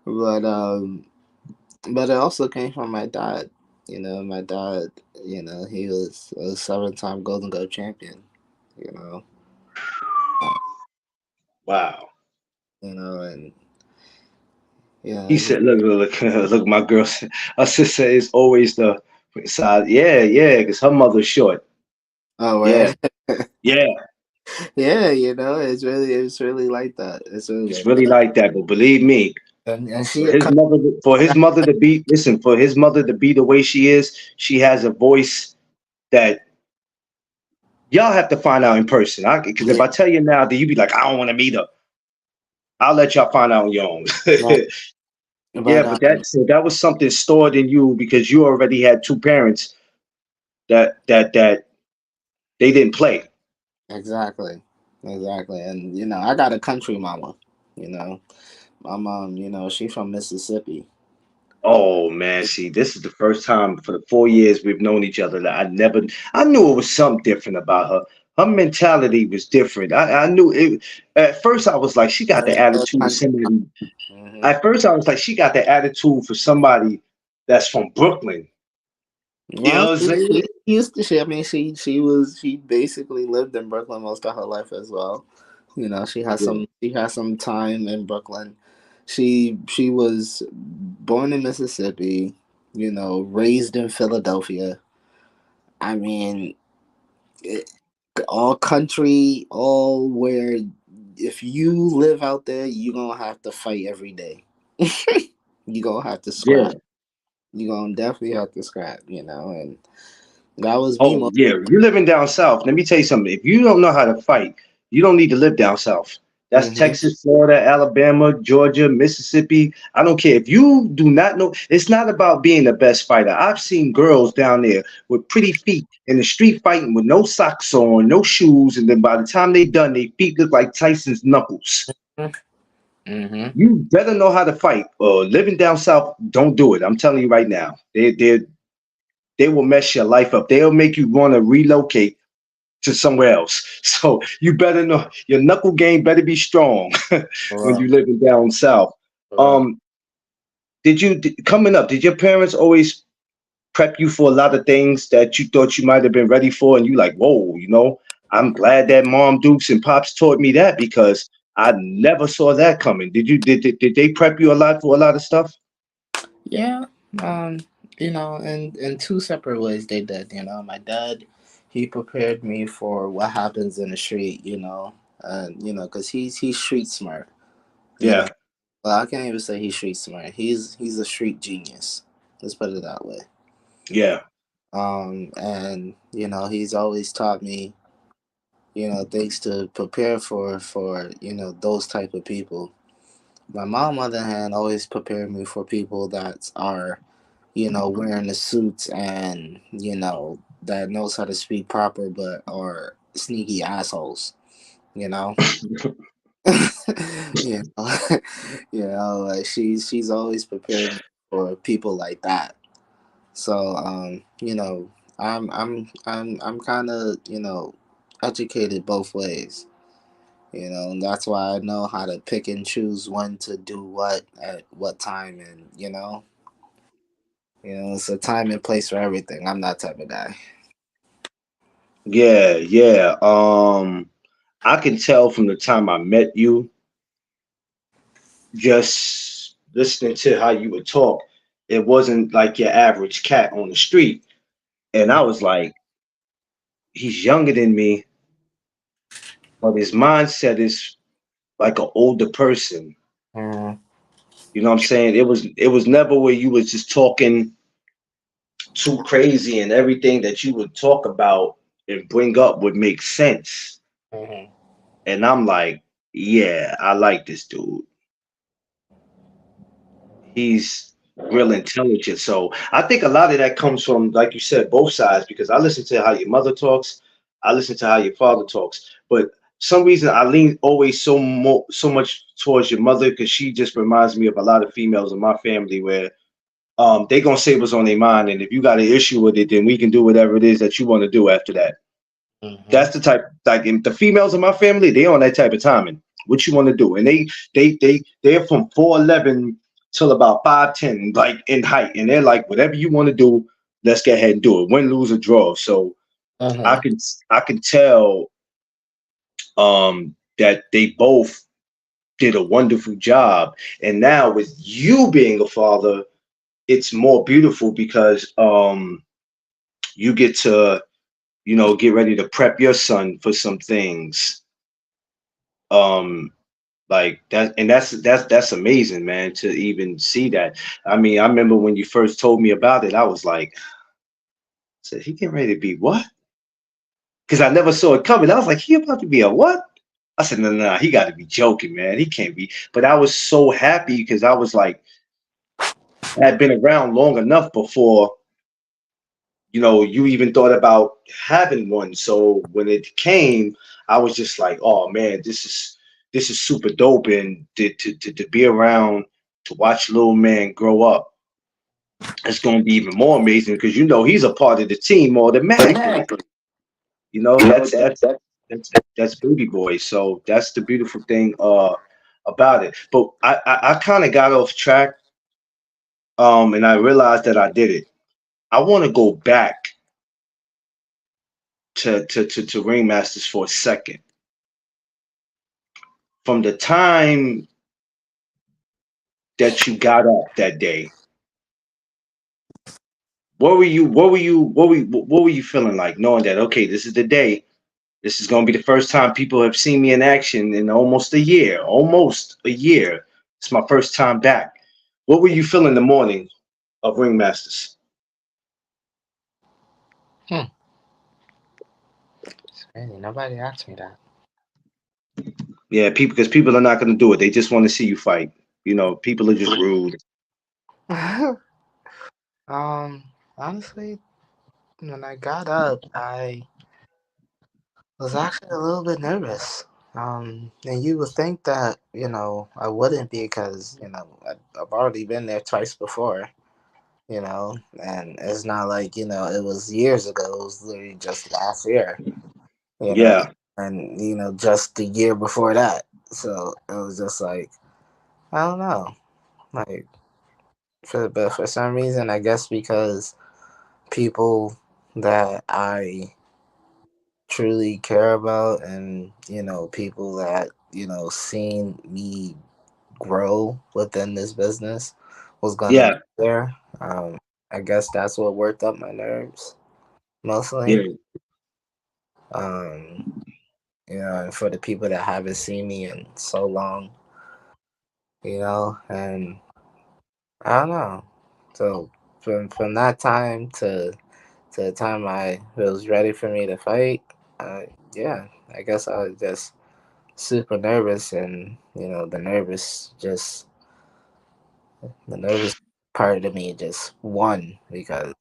Speaker 2: but but it also came from my dad. You know, my dad. You know, he was a seven-time Golden Glove champion. You know,
Speaker 1: Wow.
Speaker 2: and yeah,
Speaker 1: He said, look, look, my girl, her sister is always the side. Yeah, yeah, because her mother's short.
Speaker 2: oh,
Speaker 1: Yeah,
Speaker 2: word.
Speaker 1: yeah.
Speaker 2: Yeah, it's really like that. It's really
Speaker 1: It's
Speaker 2: like
Speaker 1: really
Speaker 2: that.
Speaker 1: like that. But believe me,
Speaker 2: And she
Speaker 1: for
Speaker 2: a
Speaker 1: his
Speaker 2: country.
Speaker 1: mother, for his mother to be the way she is, she has a voice that y'all have to find out in person. Because if
Speaker 2: Yeah,
Speaker 1: I tell you now, then you be like, I don't want to meet her. I'll let y'all find out on your own.
Speaker 2: right.
Speaker 1: Yeah,
Speaker 2: But
Speaker 1: but that was something stored in you because you already had two parents that they didn't play.
Speaker 2: exactly, exactly. And I got a country mama. You know, my mom. She from Mississippi.
Speaker 1: Oh man, see, this is the first time for the 4 years we've known each other that I knew it was something different about her. Her mentality was different. I knew it. At first, I was like, she got the attitude of
Speaker 2: Country.
Speaker 1: somebody.
Speaker 2: Hmm.
Speaker 1: At first, I was like, she got the attitude for somebody that's from Brooklyn. You know
Speaker 2: Well,
Speaker 1: what I'm saying?
Speaker 2: she used to. I mean, she basically lived in Brooklyn most of her life as well. You know,
Speaker 1: Yeah.
Speaker 2: she has some time in Brooklyn. She was born in Mississippi. You know, raised in Philadelphia. I mean, it, all country, all where. If you live out there, you gonna have to fight every day. You gonna have to
Speaker 1: Yeah.
Speaker 2: scrap. You gonna definitely have to scrap. You know, and that was me
Speaker 1: Oh
Speaker 2: most.
Speaker 1: yeah, you living down south. Let me tell you something. If you don't know how to fight, you don't need to live down south. That's
Speaker 2: Mhm.
Speaker 1: Texas, Florida, Alabama, Georgia, Mississippi. I don't care. If you do not know, it's not about being the best fighter. I've seen girls down there with pretty feet in the street fighting with no socks on, no shoes, and then by the time they done, their feet look like Tyson's knuckles.
Speaker 2: Mhm.
Speaker 1: You better know how to fight. Living down south, don't do it. I'm telling you right now. They will mess your life up. They'll make you want to relocate to somewhere else. So you better know your knuckle game better be strong when you
Speaker 2: Correct.
Speaker 1: living down south.
Speaker 2: Correct.
Speaker 1: Um, coming up? Did your parents always prep you for a lot of things that you thought you might have been ready for, and you like, whoa, I'm glad that mom, Dukes, and pops taught me that because I never saw that coming. Did they prep you a lot for a lot of stuff?
Speaker 2: Yeah. Um. You know, in two separate ways they did. You know, my dad, he prepared me for what happens in the street. You know, and you know, cause he's street smart. You know,
Speaker 1: Yeah,
Speaker 2: well, I can't even say he's street smart. He's a street genius. Let's put it that way.
Speaker 1: yeah.
Speaker 2: And you know, he's always taught me, you know, things to prepare for you know those type of people. My mom, on the other hand, always prepared me for people that are, you know, wearing the suits and you know that knows how to speak proper, but are sneaky assholes. You know, you know, you know, like she's always prepared me for people like that. So, you know, I'm kind of you know educated both ways. You know, and that's why I know how to pick and choose when to do what at what time, and you know, it's a time and place for everything. I'm that type of guy.
Speaker 1: Yeah, yeah. I can tell from the time I met you, just listening to how you would talk, it wasn't like your average cat on the street. And I was like, he's younger than me, but his mindset is like an older person.
Speaker 2: Mm-hmm.
Speaker 1: You know what I'm saying? It was never where you was just talking too crazy and everything that you would talk about and bring up would make sense.
Speaker 2: Mm-hmm.
Speaker 1: And I'm like, yeah, I like this dude. He's real intelligent. So I think a lot of that comes from, like you said, both sides, because I listen to how your mother talks, I listen to how your father talks. But some reason I lean always so much towards your mother because she just reminds me of a lot of females in my family where they gonna say what's on their mind, and if you got an issue with it, then we can do whatever it is that you want to do after that.
Speaker 2: Mm-hmm.
Speaker 1: That's the type, like in the females in my family, they on that type of timing. What you want to do, and they're from 4'11" till about 5'10", like in height, and they're like whatever you want to do, let's get ahead and do it, win, lose, or draw. So I
Speaker 2: Uh-huh.
Speaker 1: can I can tell that they both did a wonderful job, and now with you being a father, it's more beautiful because you get to get ready to prep your son for some things. Um, like that, and that's amazing, man, to even see that. I mean, I remember when you first told me about it, I was like, said he getting ready to be what? Because I never saw it coming. I was like, he about to be a what? I said, no, no, no, he got to be joking, man. He can't be. But I was so happy because I was like, I had been around long enough before you even thought about having one. So when it came, I was just like, oh man, this is super dope, and to be around to watch little man grow up, it's going to be even more amazing because he's a part of the team automatically.
Speaker 2: Automatically.
Speaker 1: That's baby boy. So that's the beautiful thing about it. But I kind of got off track, and I realized that I did it. I want to go back to Ringmasters for a second. From the time that you got up that day, what were you feeling like knowing that okay, this is the day. This is going to be the first time people have seen me in action in almost a year. Almost a year. It's my first time back. What were you feeling the morning of Ringmasters?
Speaker 2: Hmm. Crazy. Nobody asked me
Speaker 1: Yeah, people because people are not going to do it. They just want to see you fight. You know, people are just rude.
Speaker 2: that. Honestly, when I got up, I was actually a little bit nervous. And you would think that, I wouldn't be because, I've already been there twice before, and it's not like, it was years ago. It was literally just last year, you know,
Speaker 1: Yeah,
Speaker 2: and, just the year before that. So it was just like, I don't know. Like, but for some reason, I guess because people that I truly care about and people that seen me grow within this business was gonna be
Speaker 1: yeah,
Speaker 2: there. I guess that's what worked up my nerves mostly.
Speaker 1: yeah.
Speaker 2: um and for the people that haven't seen me in so long, and I don't know. So from that time to the time I was ready for me to fight, yeah, I guess I was just super nervous, and the nervous part of me just won because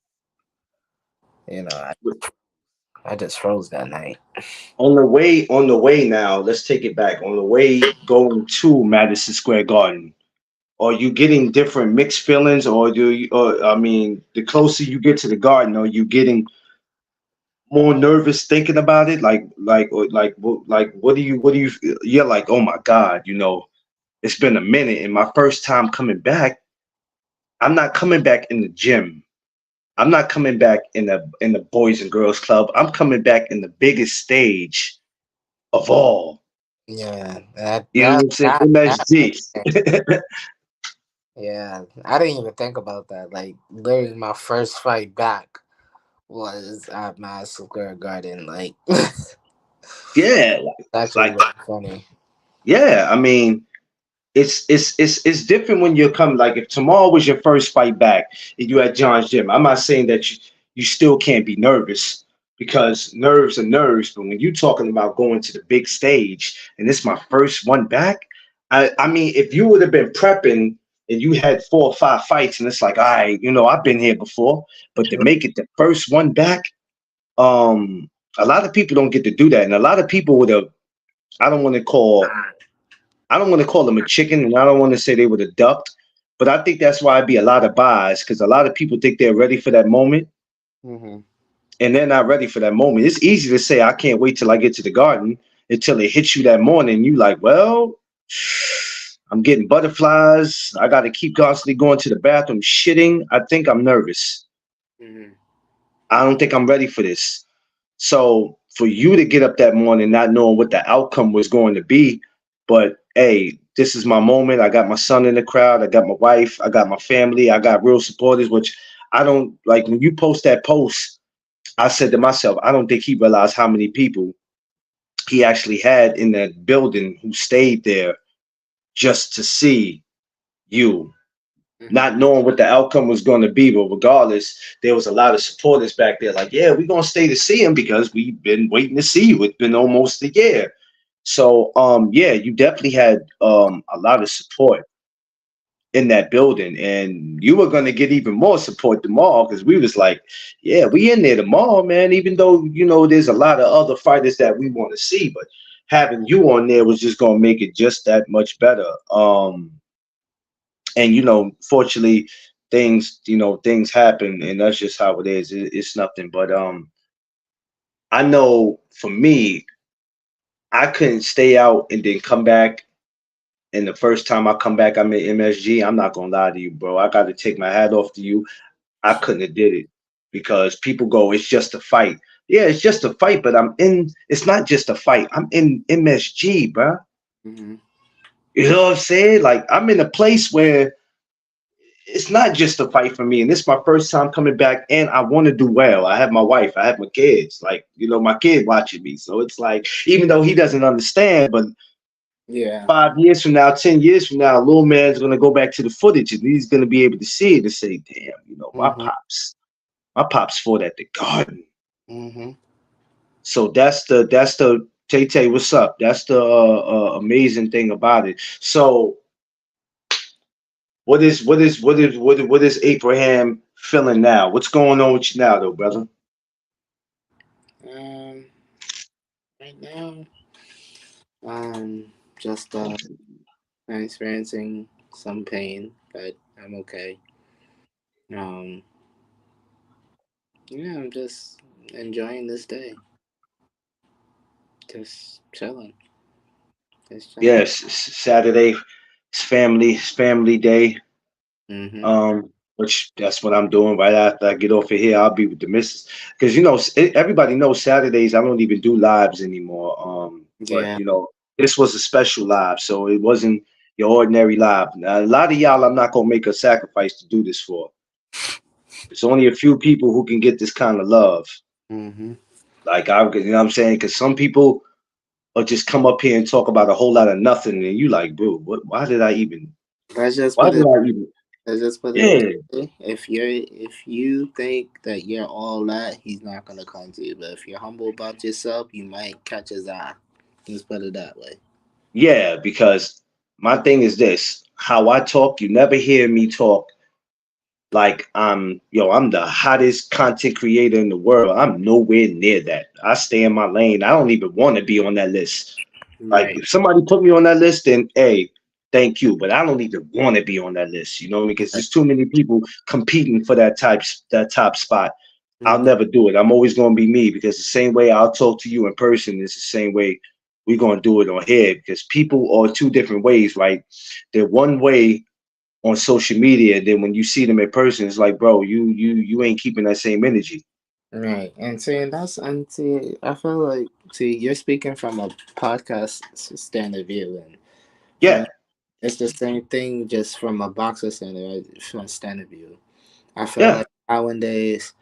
Speaker 2: I just froze that night.
Speaker 1: On the way now, let's take it back. On the way going to Madison Square Garden, are you getting different mixed feelings, or do you? Or I mean, the closer you get to the garden, are you getting more nervous thinking about it? What do you? You're like, oh my God, it's been a minute, and my first time coming back, I'm not coming back in the gym. I'm not coming back in the Boys and Girls Club. I'm coming back in the biggest stage of all.
Speaker 2: Yeah, that
Speaker 1: You know
Speaker 2: that
Speaker 1: what I'm saying?
Speaker 2: that that
Speaker 1: MSG.
Speaker 2: yeah, I didn't even think about that. Like literally, my first fight back was at Madison Square Garden. Like, it's
Speaker 1: Yeah,
Speaker 2: actually
Speaker 1: like
Speaker 2: really funny.
Speaker 1: yeah. I mean, it's different when you come. Like if tomorrow was your first fight back and you at John's gym, I'm not saying that you still can't be nervous because nerves are nerves. But when you're talking about going to the big stage and it's my first one back, I mean, if you would have been prepping and you had 4 or 5 fights and it's like, all right, I've been here before, but to make it the first one back, um, a lot of people don't get to do that, and a lot of people would have. I don't want to call I don't want to call them a chicken, and I don't want to say they would have ducked, but I think that's why I'd be a lot of buys because a lot of people think they're ready for that moment,
Speaker 2: Hmm.
Speaker 1: and they're not ready for that moment. It's easy to say I can't wait till I get to the garden until it hits you that morning. You like, well, I'm getting butterflies. I got to keep constantly going to the bathroom, shitting. I think I'm nervous.
Speaker 2: Hmm.
Speaker 1: I don't think I'm ready for this. So for you to get up that morning not knowing what the outcome was going to be, but hey, this is my moment. I got my son in the crowd. I got my wife. I got my family. I got real supporters, which I don't like. When you post that post, I said to myself, I don't think he realized how many people he actually had in that building who stayed there just to see you,
Speaker 2: Hmm.
Speaker 1: not knowing what the outcome was going to be. But regardless, there was a lot of supporters back there like, yeah, we're going to stay to see him because we've been waiting to see you. It's been almost a year. So, yeah, you definitely had a lot of support in that building, and you were going to get even more support tomorrow because we was like, yeah, we in there tomorrow, man. Even though there's a lot of other fighters that we want to see, but having you on there was just going to make it just that much better. And fortunately things happen, and that's just how it is. It's nothing but I know for me, I couldn't stay out and then come back, and the first time I come back I'm at MSG. I'm not gonna lie to you, bro, I got to take my hat off to you. I couldn't have did it. because people go, it's just a fight. Yeah, it's just a fight, but it's not just a fight. I'm in MSG, bruh.
Speaker 2: Mhm.
Speaker 1: You know what I'm saying? Like, I'm in a place where it's not just a fight for me. And this is my first time coming back, and I want to do well. I have my wife, I have my kids, like, my kid watching me. So it's like, even though he doesn't understand, but
Speaker 2: Yeah.
Speaker 1: 5 years from now, 10 years from now, little man's gonna go back to the footage and he's gonna be able to see it and say, damn,
Speaker 2: Mhm.
Speaker 1: my pops fought at the garden.
Speaker 2: Mhm.
Speaker 1: So that's the Tay Tay, what's up? That's the amazing thing about it. So what is Abraham feeling now? What's going on with you now, though, brother?
Speaker 2: Um. Right now, just I'm experiencing some pain, but I'm okay. Um. Yeah, I'm just enjoying this day. Just chilling. Just chilling.
Speaker 1: Yes, Saturday, it's family day.
Speaker 2: Mhm.
Speaker 1: Which that's what I'm doing right after I get off of here. I'll be with the missus because everybody knows Saturdays I don't even do lives anymore. But
Speaker 2: Yeah.
Speaker 1: this was a special live, so it wasn't your ordinary live. Now, a lot of y'all, I'm not gonna make a sacrifice to do this for. It's only a few people who can get this kind of love.
Speaker 2: Mhm.
Speaker 1: Like what I'm saying, because some people will just come up here and talk about a whole lot of nothing, and you like, bro, what? Why did I even?
Speaker 2: Let's just
Speaker 1: Why
Speaker 2: put
Speaker 1: did
Speaker 2: it.
Speaker 1: I even?
Speaker 2: Let's just put it this
Speaker 1: Yeah,
Speaker 2: way. If you think that you're all that, he's not gonna come to you. But if you're humble about yourself, you might catch his eye. Let's put it that way.
Speaker 1: yeah. Because my thing is this: how I talk, you never hear me talk like I'm the hottest content creator in the world. I'm nowhere near that. I stay in my lane. I don't even want to be on that list. Like,
Speaker 2: Right.
Speaker 1: if somebody put me on that list, then hey, thank you. But I don't even want to be on that list, because
Speaker 2: Right.
Speaker 1: there's too many people competing for that top spot. I'll
Speaker 2: Mhm.
Speaker 1: never do it. I'm always gonna be me because the same way I'll talk to you in person is the same way we're gonna do it on here because people are two different ways, right? They're one way on social media, then when you see them in person, it's like, bro, you ain't keeping that same energy.
Speaker 2: Right. And see, I feel like you're speaking from a podcast standard of view, and for
Speaker 1: Yeah,
Speaker 2: me, it's the same thing, just from a boxer standard, right? From standard view. I feel
Speaker 1: yeah,
Speaker 2: like nowadays,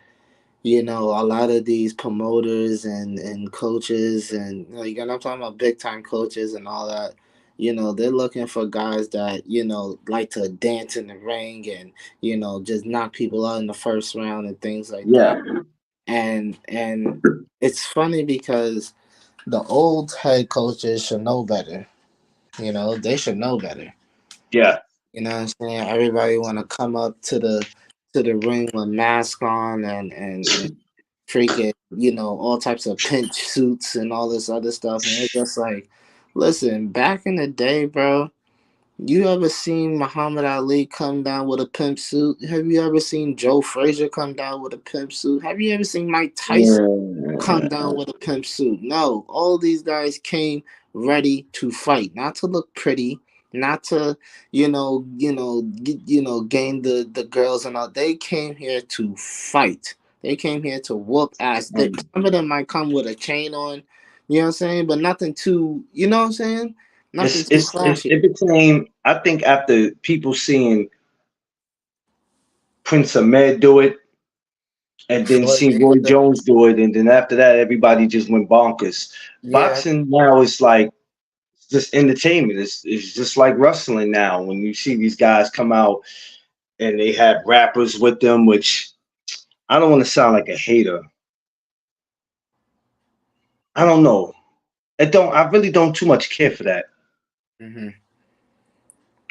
Speaker 2: a lot of these promoters and coaches and I'm talking about big time coaches and all that. They're looking for guys that like to dance in the ring and just knock people out in the first round and things like that.
Speaker 1: yeah,
Speaker 2: And it's funny because the old head coaches should know better. They should know better.
Speaker 1: yeah.
Speaker 2: You know what I'm saying? Everybody want to come up to the ring with mask on and freaking, all types of pinch suits and all this other stuff. And it's just like, listen, back in the day, bro, you ever seen Muhammad Ali come down with a pimp suit? Have you ever seen Joe Frazier come down with a pimp suit? Have you ever seen Mike Tyson come down with a pimp suit? No, all these guys came ready to fight, not to look pretty, not to, gain the girls and all. They came here to fight. They came here to whoop ass. Some of them might come with a chain on, you know what I'm saying, but nothing too, you know what I'm saying, nothing too flashy.
Speaker 1: It became, I think, after people seeing Prince Ahmed do it and then
Speaker 2: Floyd
Speaker 1: see Roy
Speaker 2: Mayweather.
Speaker 1: Jones do it, and then after that everybody just went bonkers.
Speaker 2: Yeah.
Speaker 1: Boxing now is like just entertainment. It's just like wrestling now when you see these guys come out and they have rappers with them, which I don't want to sound like a hater. I don't know. I really don't too much care for that.
Speaker 2: Hmm.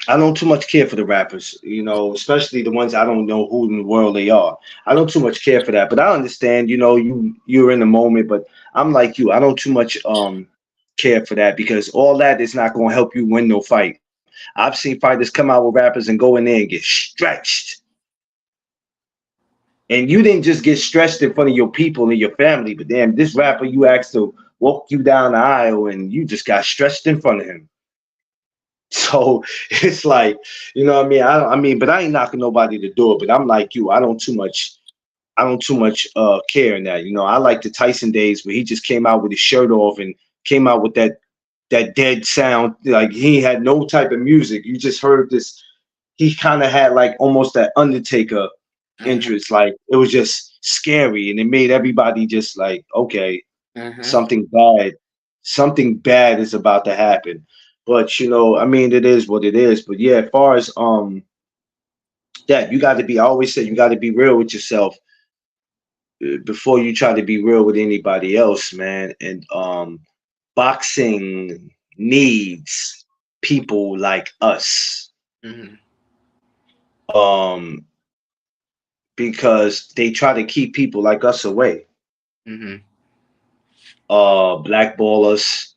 Speaker 1: I don't too much care for the rappers, especially the ones I don't know who in the world they are. I don't too much care for that, but I understand, you're in the moment, but I'm like you. I don't too much care for that because all that is not going to help you win no fight. I've seen fighters come out with rappers and go in there and get stretched. And you didn't just get stretched in front of your people and your family, but damn, this rapper you asked to walk you down the aisle and you just got stretched in front of him. So it's like, you know what I mean? But I ain't knocking nobody to do it. But I'm like you. I don't too much. I don't too much care in that. I like the Tyson days where he just came out with his shirt off and came out with that dead sound. Like he had no type of music. You just heard this. He kind of had like almost that Undertaker
Speaker 2: Mhm.
Speaker 1: interest. Like it was just scary, and it made everybody just like, okay,
Speaker 2: Mhm.
Speaker 1: something bad is about to happen. But I mean, it is what it is. But yeah, as far as that, you got to be. I always say you got to be real with yourself before you try to be real with anybody else, man. And boxing needs people like us.
Speaker 2: Mhm.
Speaker 1: Um, because they try to keep people like us away.
Speaker 2: Mhm.
Speaker 1: Blackball us,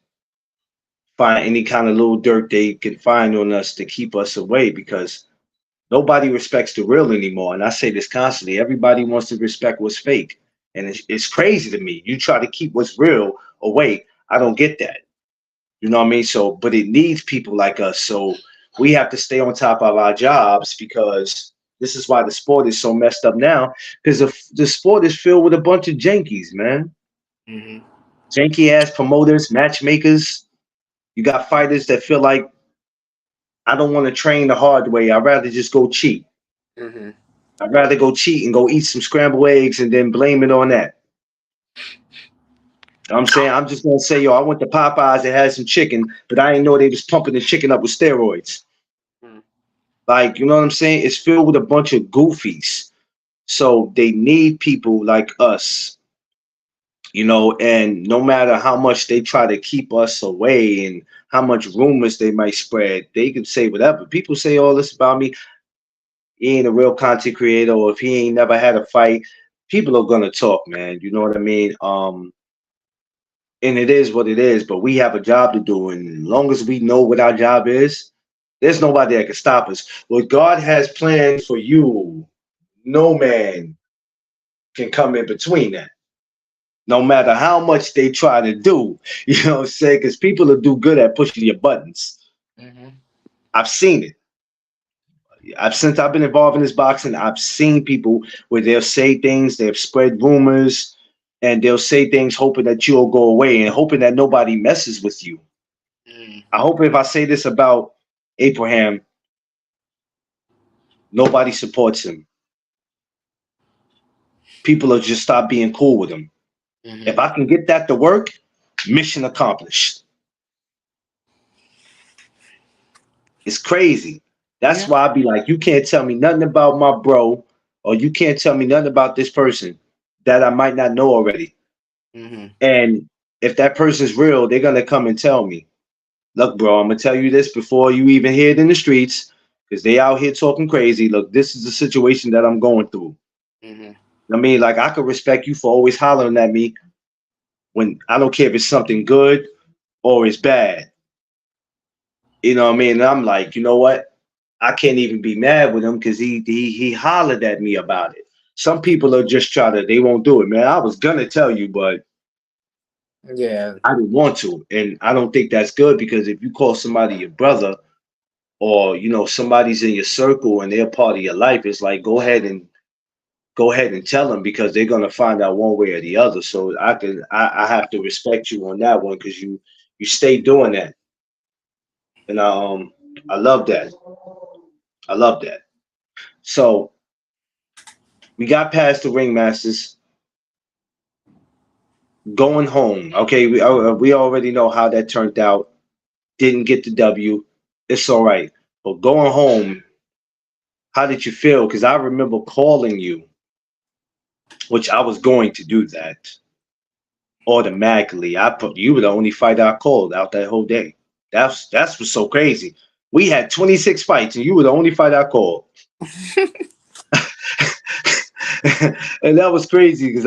Speaker 1: find any kind of little dirt they can find on us to keep us away because nobody respects the real anymore. And I say this constantly. Everybody wants to respect what's fake. And it's crazy to me. You try to keep what's real away. I don't get that. You know what I mean? So, but it needs people like us. So we have to stay on top of our jobs because this is why the sport is so messed up now. Because the sport is filled with a bunch of jankies, man.
Speaker 2: Mhm.
Speaker 1: Janky ass promoters, matchmakers. You got fighters that feel like I don't want to train the hard way. I'd rather just go cheat.
Speaker 2: Mhm.
Speaker 1: I'd rather go cheat and go eat some scrambled eggs and then blame it on that. I'm saying I'm just gonna say, yo, I went to Popeyes and had some chicken, but I didn't know they was pumping the chicken up with steroids.
Speaker 2: Mhm.
Speaker 1: Like, you know what I'm saying? It's filled with a bunch of goofies. So they need people like us, and no matter how much they try to keep us away and how much rumors they might spread, they can say whatever. People say all this about me. He ain't a real content creator, or if he ain't never had a fight, people are gonna talk, man. You know what I mean? And it is what it is, but we have a job to do, and as long as we know what our job is, there's nobody that can stop us. What God has planned for you, no man can come in between that. No matter how much they try to do, you know what I'm saying? Because people will do good at pushing your buttons.
Speaker 2: Mhm.
Speaker 1: I've seen it. Since I've been involved in this boxing, I've seen people where they'll say things, they've spread rumors, and they'll say things hoping that you'll go away and hoping that nobody messes with you.
Speaker 2: Mhm.
Speaker 1: I hope if I say this about Abraham, nobody supports him. People will just stop being cool with him. If
Speaker 2: Mhm.
Speaker 1: I can get that to work, mission accomplished. It's crazy. That's
Speaker 2: Yeah.
Speaker 1: why I be like, you can't tell me nothing about my bro, or you can't tell me nothing about this person that I might not know already.
Speaker 2: Mhm.
Speaker 1: And if that person's real, they're gonna come and tell me, look, bro, I'm gonna tell you this before you even hear it in the streets, because they out here talking crazy. Look, this is the situation that I'm going through.
Speaker 2: Mhm.
Speaker 1: I mean, like I could respect you for always hollering at me when I don't care if it's something good or it's bad. You know what I mean? And I'm like, you know what? I can't even be mad with him because he hollered at me about it. Some people are just they won't do it, man. I was gonna tell you, but
Speaker 2: Yeah.
Speaker 1: I didn't want to, and I don't think that's good because if you call somebody your brother or somebody's in your circle and they're part of your life, it's like go ahead and tell them because they're gonna find out one way or the other. So I have to respect you on that one because you stay doing that, and I love that. I love that. So we got past the ringmasters, going home. Okay, we already know how that turned out. Didn't get the W. It's all right. But going home, how did you feel? Because I remember calling you, which I was going to do that automatically. You were the only fighter I called out that whole day. That's what's so crazy. We had 26 fights, and you were the only fighter I called. And that was crazy because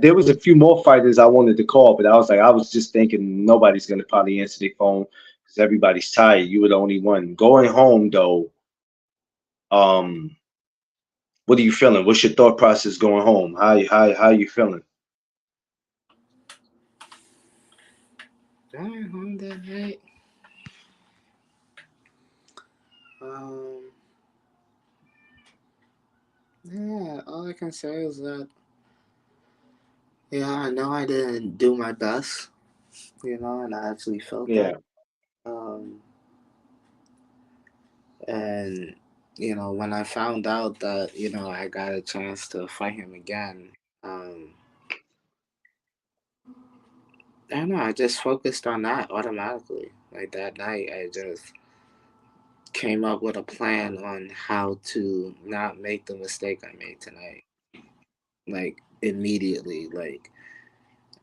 Speaker 1: there was a few more fighters I wanted to call, but I was just thinking nobody's gonna probably answer their phone because everybody's tired. You were the only one going home though. Um, what are you feeling? What's your thought process going home? How you feeling?
Speaker 2: Going home that night. Um. Yeah. all I can say is that, yeah, I know I didn't do my best, and I actually felt that.
Speaker 1: Yeah.
Speaker 2: Um, and, when I found out that, I got a chance to fight him again, um, I don't know, I just focused on that automatically. Like that night, I just came up with a plan on how to not make the mistake I made tonight. Like immediately. Like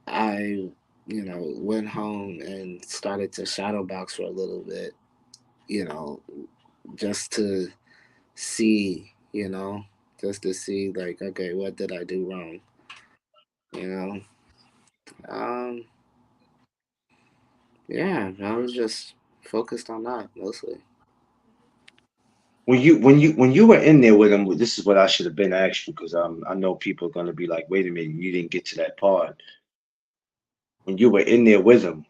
Speaker 2: I, went home and started to shadow box for a little bit, you know, just to see, just to see like, okay, what did I do wrong? You know? Um, yeah, I was just focused on that mostly.
Speaker 1: When you were in there with him, this is what I should have been asked you because I know people are gonna be like, wait a minute, you didn't get to that part. When you were in there with him,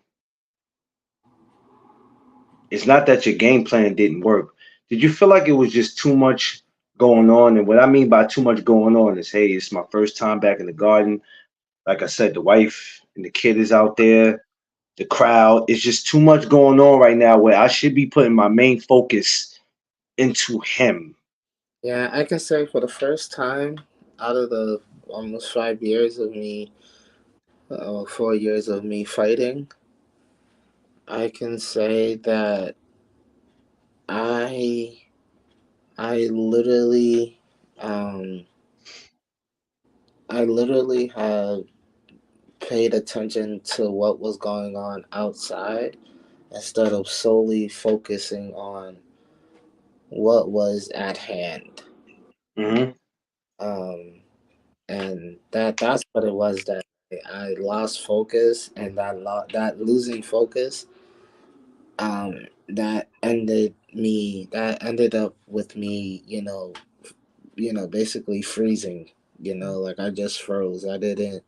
Speaker 1: it's not that your game plan didn't work. Did you feel like it was just too much going on? And what I mean by too much going on is, hey, it's my first time back in the garden. Like I said, the wife and the kid is out there. The crowd. It's just too much going on right now where I should be putting my main focus into him.
Speaker 2: Yeah, I can say for the first time out of the almost 5 years of me, 4 years of me fighting, I can say that I I literally um I literally had paid attention to what was going on outside instead of solely focusing on what was at hand.
Speaker 1: Hmm.
Speaker 2: Um and that's what it was that I lost focus, and that losing focus that ended up with me, basically freezing. Like I just froze. I didn't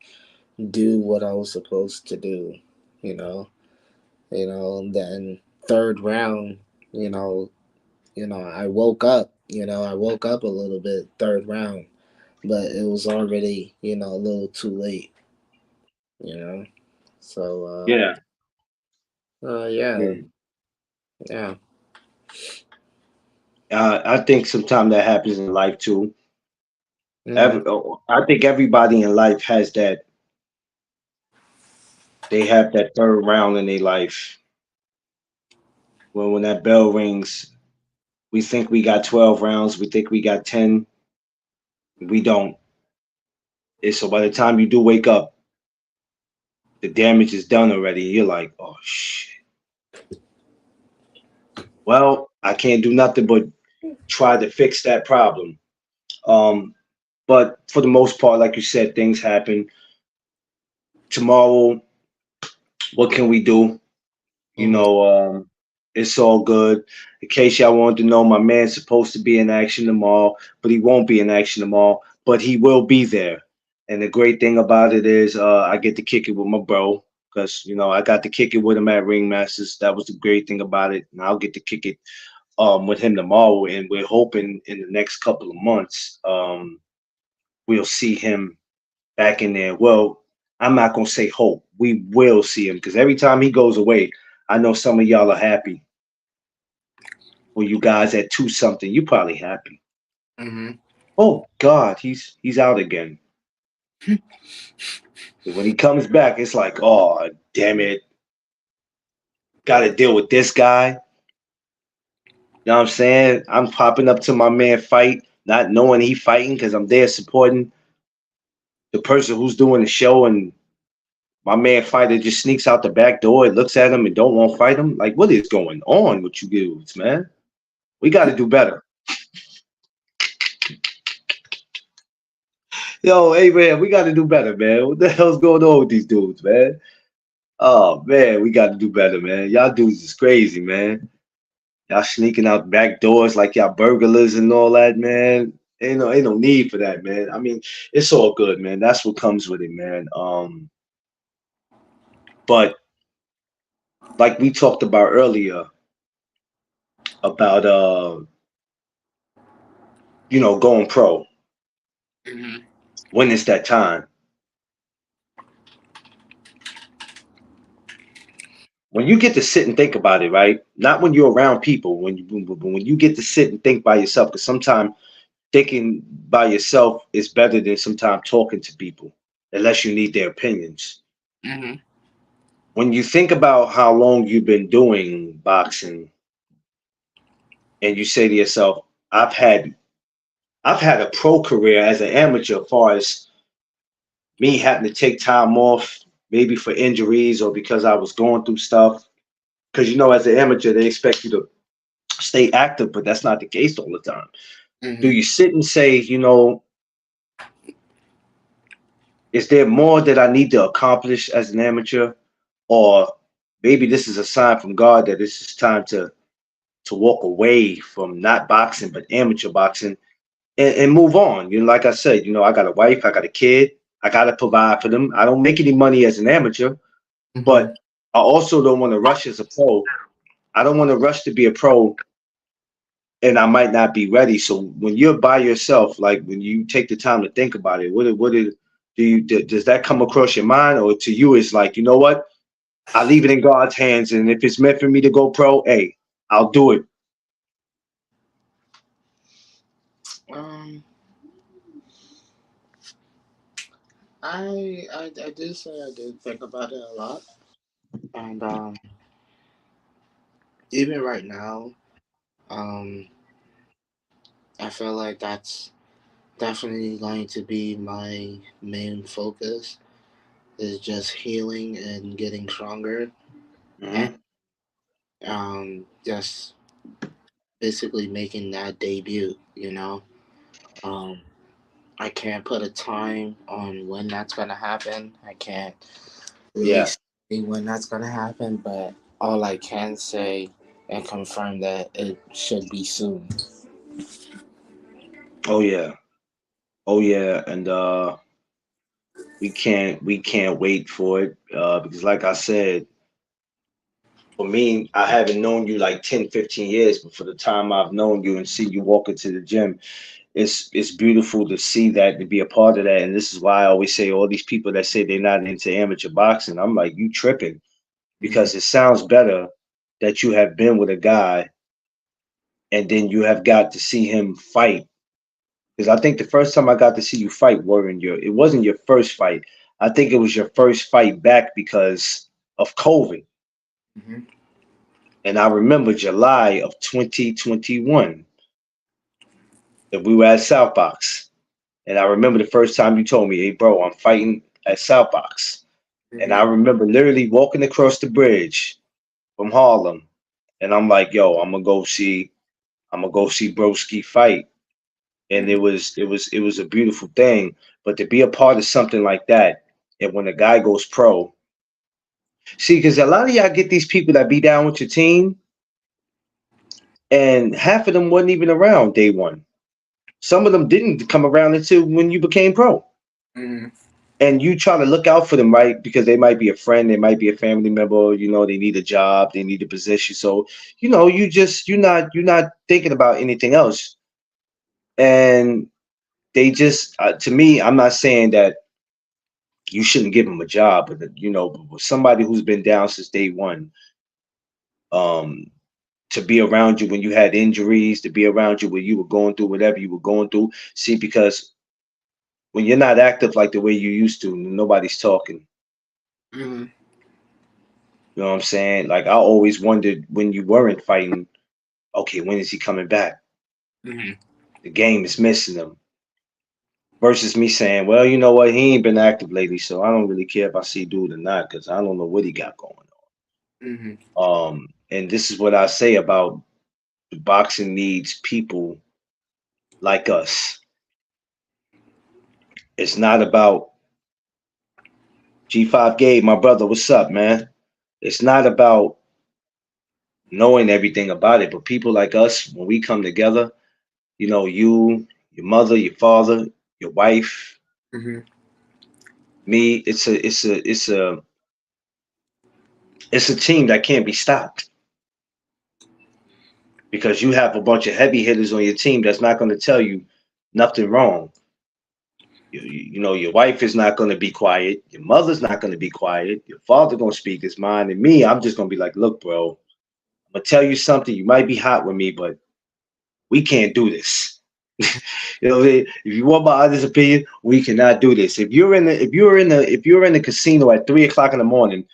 Speaker 2: do what I was supposed to do. You know, Then third round, you know, I woke up. I woke up a little bit third round, but it was already a little too late. You know, so
Speaker 1: Yeah.
Speaker 2: yeah,
Speaker 1: Yeah.
Speaker 2: yeah.
Speaker 1: I think sometimes that happens in life too.
Speaker 2: Mm,
Speaker 1: I think everybody in life has that. They have that third round in their life. When that bell rings, we think we got 12 rounds. We think we got 10. We don't. So by the time you do wake up, the damage is done already. You're like, oh shit. Well, I can't do nothing but try to fix that problem. Um, but for the most part, like you said, things happen. Tomorrow, what can we do? You
Speaker 2: mm-hmm,
Speaker 1: know, it's all good. In case y'all wanted to know, my man's supposed to be in action tomorrow, but he won't be in action tomorrow, but he will be there. And the great thing about it is, I get to kick it with my bro because I got to kick it with him at Ringmasters. That was the great thing about it, and I'll get to kick it with him tomorrow. And we're hoping in the next couple of months, we'll see him back in there. Well, I'm not gonna say hope. We will see him because every time he goes away, I know some of y'all are happy. Or you guys at two something, you probably happy.
Speaker 2: mm-hmm.
Speaker 1: Oh God, he's out again. When he comes back, it's like, oh damn it, got to deal with this guy. You know what I'm saying? I'm popping up to my man fight, not knowing he fighting because I'm there supporting the person who's doing the show, and my man fighter just sneaks out the back door and looks at him and don't want to fight him. Like, what is going on with you dudes, man? We got to do better. Yo, hey man, we got to do better, man. What the hell's going on with these dudes, man? Oh man, we got to do better, man. Y'all dudes is crazy, man. Y'all sneaking out back doors like y'all burglars and all that, man. Ain't no need for that, man. I mean, it's all good, man. That's what comes with it, man. But like we talked about earlier about going pro.
Speaker 2: Mm-hmm.
Speaker 1: When is that time? When you get to sit and think about it, right? Not when you're around people. When you get to sit and think by yourself, because sometimes thinking by yourself is better than sometimes talking to people, unless you need their opinions.
Speaker 2: Mm-hmm.
Speaker 1: When you think about how long you've been doing boxing, and you say to yourself, "I've had I've had a pro career as an amateur, as far as me having to take time off, maybe for injuries or because I was going through stuff. Because as an amateur, they expect you to stay active, but that's not the case all the time. Do
Speaker 2: Mm-hmm.
Speaker 1: you sit and say, is there more that I need to accomplish as an amateur, or maybe this is a sign from God that this is time to walk away from not boxing but amateur boxing and move on. Like I said, I got a wife, I got a kid, I got to provide for them. I don't make any money as an amateur,
Speaker 2: Mm-hmm.
Speaker 1: but I also don't want to rush as a pro. I don't want to rush to be a pro and I might not be ready. So when you're by yourself, like when you take the time to think about it, does that come across your mind, or to you it's like, what? I leave it in God's hands, and if it's meant for me to go pro, hey, I'll do it.
Speaker 2: Um, I do say I did think about it a lot, and even right now, um, I feel like that's definitely going to be my main focus is just healing and getting stronger, and
Speaker 1: Hmm.
Speaker 2: just basically making that debut. Um, I can't put a time on when that's gonna happen. I can't really
Speaker 1: Yeah.
Speaker 2: say when that's gonna happen, but all I can say and confirm that it should be soon.
Speaker 1: Oh yeah. Oh yeah. And we can't wait for it. Because like I said, for me, I haven't known you like 10, 15 years, but for the time I've known you and see you walk into the gym, it's beautiful to see that, to be a part of that. And this is why I always say, all these people that say they're not into amateur boxing, I'm like, you tripping,
Speaker 2: Mm-hmm.
Speaker 1: because it sounds better that you have been with a guy and then you have got to see him fight. Because I think the first time I got to see you fight it wasn't your first fight. I think it was your first fight back because of COVID.
Speaker 2: Mm-hmm.
Speaker 1: And I remember July of 2021 that we were at Southbox. And I remember the first time you told me, hey, bro, I'm fighting at Southbox. And I
Speaker 2: Mm-hmm.
Speaker 1: remember literally walking across the bridge from Harlem. And I'm like, yo, I'm gonna go see Broski fight. And
Speaker 2: Mm-hmm.
Speaker 1: it was a beautiful thing. But to be a part of something like that, and when a guy goes pro, see, because a lot of y'all get these people that be down with your team, and half of them wasn't even around day one. Some of them didn't come around until when you became pro.
Speaker 2: Mm-hmm.
Speaker 1: And you try to look out for them, right? Because they might be a friend, they might be a family member, they need a job, they need a position. So, you're not thinking about anything else. And they just, to me, I'm not saying that you shouldn't give them a job, but with somebody who's been down since day one, um, to be around you when you had injuries, to be around you when you were going through whatever you were going through. See, because when you're not active like the way you used to, nobody's talking.
Speaker 2: Mm-hmm.
Speaker 1: You know what I'm saying? Like, I always wondered when you weren't fighting, okay, when is he coming back?
Speaker 2: Mm-hmm.
Speaker 1: The game is missing him. Versus me saying, well, you know what? He ain't been active lately, so I don't really care if I see dude or not, because I don't know what he got going
Speaker 2: Mm-hmm.
Speaker 1: on. And this is what I say about the boxing needs people like us. It's not about G5 Gabe, my brother, what's up, man? It's not about knowing everything about it, but people like us, when we come together, you, your mother, your father, your wife,
Speaker 2: Mm-hmm.
Speaker 1: me, it's a team that can't be stopped, because you have a bunch of heavy hitters on your team that's not going to tell you nothing wrong. You know, your wife is not going to be quiet. Your mother's not going to be quiet. Your father going to speak his mind. And me, I'm just going to be like, look, bro, I'm going to tell you something. You might be hot with me, but we can't do this. You know, if you want my honest opinion, we cannot do this. If you're in the casino at 3 o'clock in the morning,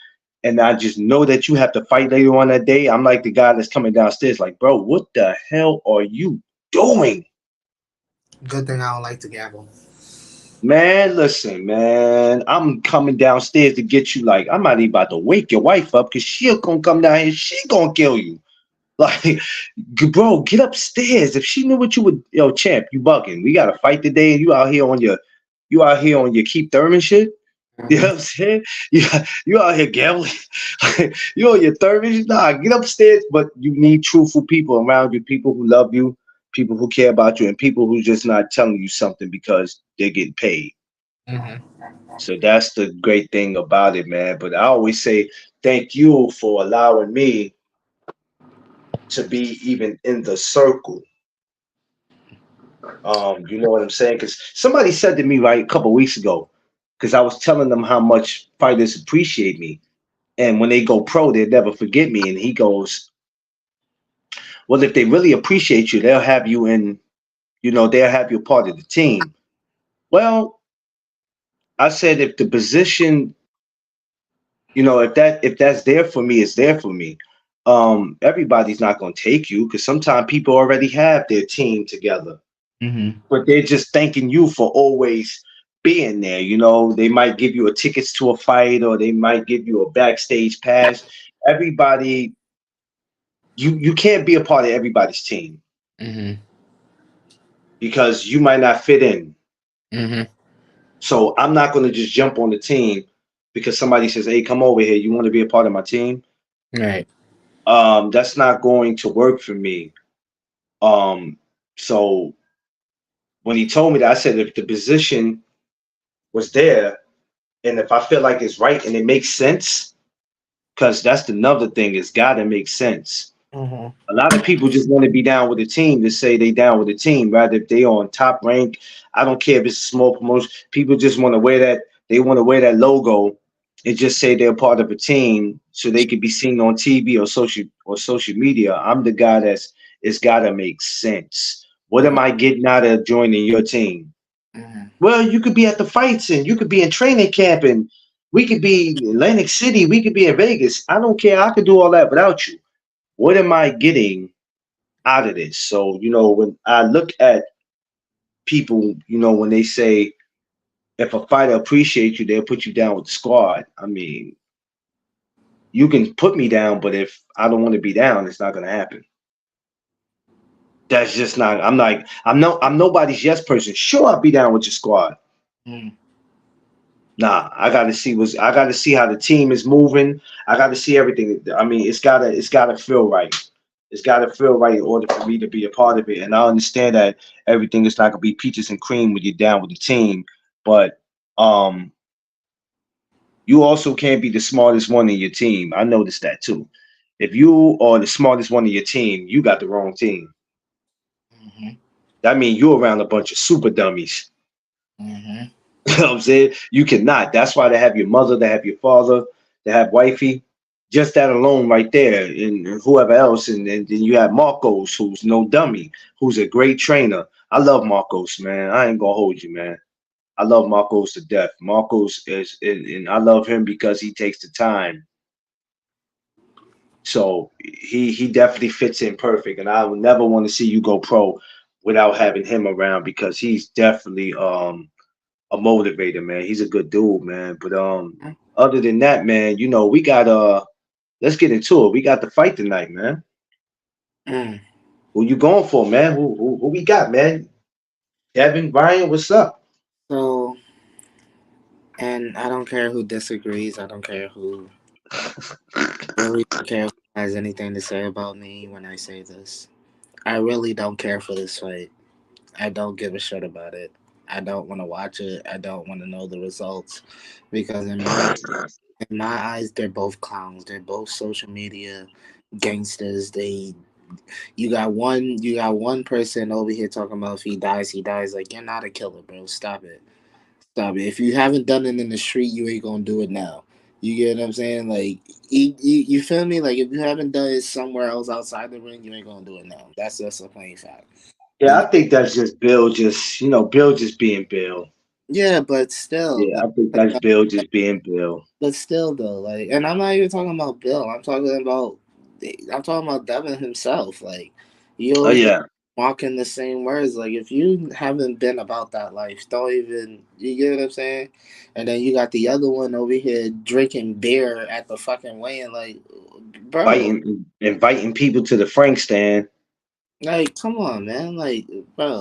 Speaker 1: and I just know that you have to fight later on that day, I'm like the guy that's coming downstairs, like, bro, what the hell are you doing?
Speaker 2: Good thing I don't like to gamble.
Speaker 1: Man, listen, man, I'm coming downstairs to get you. Like, I'm not even about to wake your wife up because she'll gonna come down here. She gonna kill you. Like, bro, get upstairs. If she knew what you would, yo, champ, you bugging. We gotta fight today, and you out here on your keep Thurman shit. You know
Speaker 2: Mm-hmm.
Speaker 1: what I'm saying? You out here gambling. You on your Thurman shit. Nah, get upstairs. But you need truthful people around you, people who love you, people who care about you, and people who just not telling you something because they're getting paid.
Speaker 2: Mm-hmm.
Speaker 1: So that's the great thing about it, man. But I always say thank you for allowing me to be even in the circle. You know what I'm saying? Because somebody said to me right a couple weeks ago, because I was telling them how much fighters appreciate me, and when they go pro, they never forget me. And he goes, "Well, if they really appreciate you, they'll have you in. You know, they'll have you part of the team." Well, I said if the position, you know, if that's there for me, it's there for me. Everybody's not going to take you because sometimes people already have their team together,
Speaker 2: Mm-hmm.
Speaker 1: but they're just thanking you for always being there. You know, they might give you a tickets to a fight or they might give you a backstage pass. Everybody, you can't be a part of everybody's team
Speaker 2: Mm-hmm.
Speaker 1: because you might not fit in.
Speaker 2: Mm-hmm.
Speaker 1: So I'm not going to just jump on the team because somebody says, "Hey, come over here. You want to be a part of my team?"
Speaker 2: Right.
Speaker 1: That's not going to work for me. Um, so when he told me that, I said, if the position was there and if I feel like it's right and it makes sense, because that's another thing, it's got to make sense.
Speaker 2: Mm-hmm.
Speaker 1: A lot of people just want to be down with the team to say they down with the team, rather if they on top rank. I don't care if it's a small promotion. People just want to wear that. They want to wear that logo and just say they're part of a team so they could be seen on TV or social media. I'm the guy that's it's got to make sense. What am
Speaker 2: Right.
Speaker 1: I getting out of joining your team?
Speaker 2: Mm-hmm.
Speaker 1: Well, you could be at the fights and you could be in training camp and we could be in Atlantic City, we could be in Vegas. I don't care. I could do all that without you. What am I getting out of this? So, you know, when I look at people, you know, when they say if a fighter appreciates you, they'll put you down with the squad. I mean, you can put me down, but if I don't want to be down, it's not gonna happen. That's just not. I'm like, I'm nobody's yes person. Sure, I'll be down with your squad.
Speaker 2: Mm-hmm.
Speaker 1: Nah, I gotta see how the team is moving. I gotta see everything. I mean, it's gotta feel right. It's gotta feel right in order for me to be a part of it. And I understand that everything is not gonna be peaches and cream when you're down with the team, but um you also can't be the smartest one in your team. I noticed that too. If you are the smartest one in your team, you got the wrong team.
Speaker 2: Mm-hmm.
Speaker 1: That means you're around a bunch of super dummies.
Speaker 2: Mm-hmm.
Speaker 1: You know what I'm saying? You cannot. That's why they have your mother, they have your father, they have wifey. Just that alone right there, and whoever else, and then you have Marcos, who's no dummy, who's a great trainer. I love Marcos, man. I ain't gonna hold you, man. I love Marcos to death. Marcos is, and I love him because he takes the time. So he definitely fits in perfect, and I would never want to see you go pro without having him around because he's definitely a motivator, man. He's a good dude, man. But other than that, man, you know, we got let's get into it. We got the fight tonight, man.
Speaker 2: Mm.
Speaker 1: Who you going for, man? Who we got, man? Kevin, Ryan, what's up?
Speaker 2: So, and I don't care who disagrees. I don't care who really don't care who has anything to say about me when I say this. I really don't care for this fight. I don't give a shit about it. I don't want to watch it. I don't want to know the results because in my eyes they're both clowns. They're both social media gangsters. You got one person over here talking about if he dies, he dies. Like, you're not a killer, bro. Stop it. Stop it. If you haven't done it in the street, you ain't gonna do it now. You get what I'm saying? Like, you feel me? Like, if you haven't done it somewhere else outside the ring, you ain't gonna do it now. That's just a plain fact.
Speaker 1: Yeah,
Speaker 2: You,
Speaker 1: I think that's just Bill, just Bill just being Bill.
Speaker 2: yeah, but still,
Speaker 1: Yeah, I think that's Bill just being Bill.
Speaker 2: though, like, and I'm not even talking about Bill. I'm talking about Devin himself. Like, you
Speaker 1: Oh
Speaker 2: always
Speaker 1: yeah,
Speaker 2: walking the same words. Like, if you haven't been about that life, don't even. You get what I'm saying? And then you got the other one over here drinking beer at the fucking weigh-in. Like, bro,
Speaker 1: inviting people to the Frank stand.
Speaker 2: like, come on, man. Like, bro,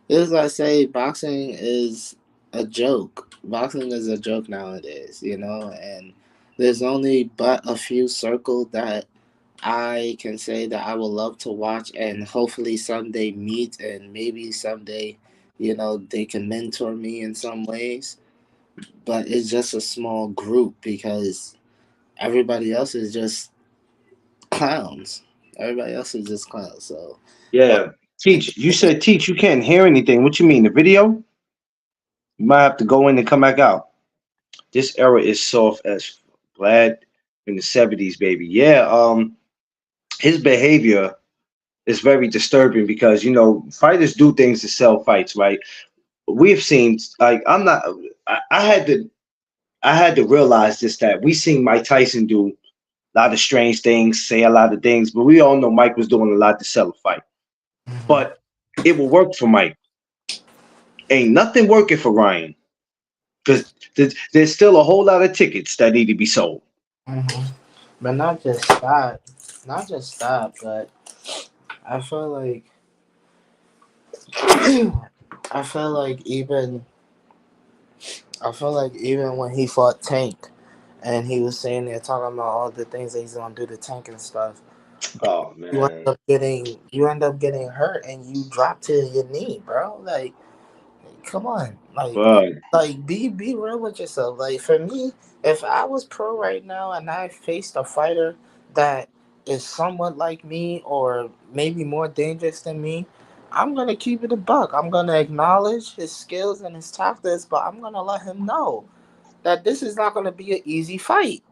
Speaker 2: this is what I say. Boxing is a joke. Boxing is a joke nowadays, and there's only but a few circles that I can say that I would love to watch and hopefully someday meet, and maybe someday, they can mentor me in some ways. But it's just a small group because everybody else is just clowns. Everybody else is just clowns. So, but
Speaker 1: Yeah, teach. You said teach. You can't hear anything. What you mean? The video? You might have to go in and come back out. This era is soft as glad in the '70s, baby. Yeah. His behavior is very disturbing because fighters do things to sell fights, right? We've seen like I'm not. I had to. I had to realize this that we seen Mike Tyson do a lot of strange things, say a lot of things, but we all know Mike was doing a lot to sell a fight.
Speaker 2: Mhm,
Speaker 1: But it will work for Mike. Ain't nothing working for Ryan because there's still a whole lot of tickets that need to be sold.
Speaker 2: mhm. But not just that, but I feel like I feel like even I feel like even when he fought Tank and he was saying there talking about all the things that he's gonna do to Tank and stuff,
Speaker 1: Oh man,
Speaker 2: you end up getting hurt and you drop to your knee, bro. Like, come on,
Speaker 1: but
Speaker 2: be real with yourself. Like, for me, if I was pro right now and I faced a fighter that is somewhat like me or maybe more dangerous than me, I'm gonna keep it a buck. I'm gonna acknowledge his skills and his tactics, but I'm gonna let him know that this is not gonna be an easy fight.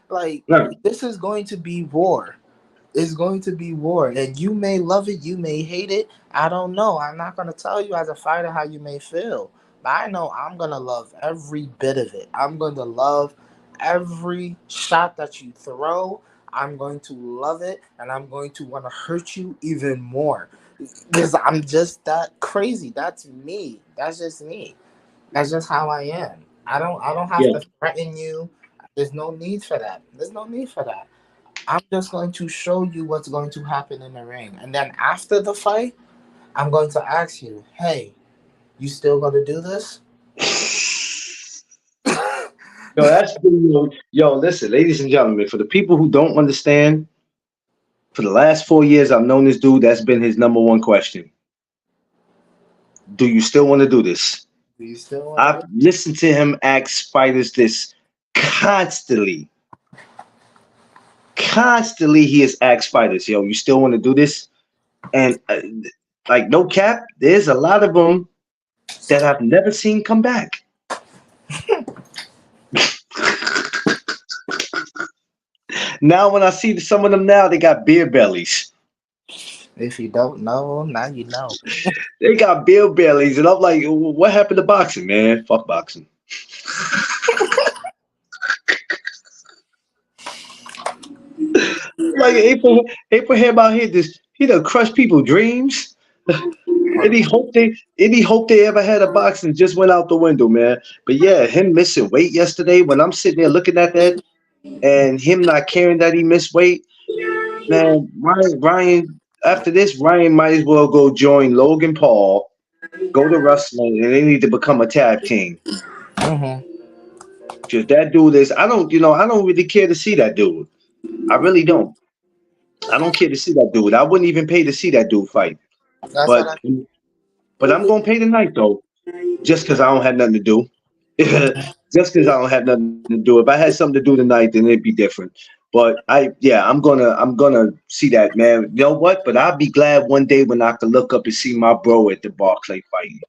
Speaker 2: Like,
Speaker 1: no,
Speaker 2: this is going to be war. It's going to be war, and you may love it, you may hate it. I don't know. I'm not gonna tell you as a fighter how you may feel, but I know I'm gonna love every bit of it. I'm going to love every shot that you throw. I'm going to love it, and I'm going to want to hurt you even more because I'm just that crazy. That's me. That's just me. That's just how I am. I don't have
Speaker 1: yeah.
Speaker 2: to threaten you. There's no need for that. There's no need for that. I'm just going to show you what's going to happen in the ring. And then after the fight, I'm going to ask you, hey, you still going to do this?
Speaker 1: Yo, listen, ladies and gentlemen, for the people who don't understand, for the last 4 years I've known this dude, that's been his number one question. Do you still want to do this?
Speaker 2: Do you still want to
Speaker 1: I've
Speaker 2: do
Speaker 1: listened to him ask fighters this constantly. Constantly, he has asked fighters, "Yo, you still want to do this?" And like, no cap, there's a lot of them that I've never seen come back. Now, when I see some of them now, they got beer bellies.
Speaker 2: If you don't know, now you know.
Speaker 1: They got beer bellies, and I'm like, what happened to boxing, man? Fuck boxing. Like Abraham out here, this he done crush people dreams. Any hope they ever had of boxing just went out the window, man. But yeah, him missing weight yesterday. When I'm sitting there looking at that, and him not caring that he missed weight, man. Ryan. After this, Ryan might as well go join Logan Paul, go to wrestling, and they need to become a tag team.
Speaker 2: Hmm.
Speaker 1: Cause that dude is. I don't really care to see that dude. I really don't. I don't care to see that dude. I wouldn't even pay to see that dude fight.
Speaker 2: That's what
Speaker 1: But
Speaker 2: I.
Speaker 1: but I'm gonna pay tonight though, just because I don't have nothing to do. Just because I don't have nothing to do. If I had something to do tonight, then it'd be different. But yeah, I'm gonna see that, man. You know what? But I'll be glad one day when I can look up and see my bro at the Barclay fighting.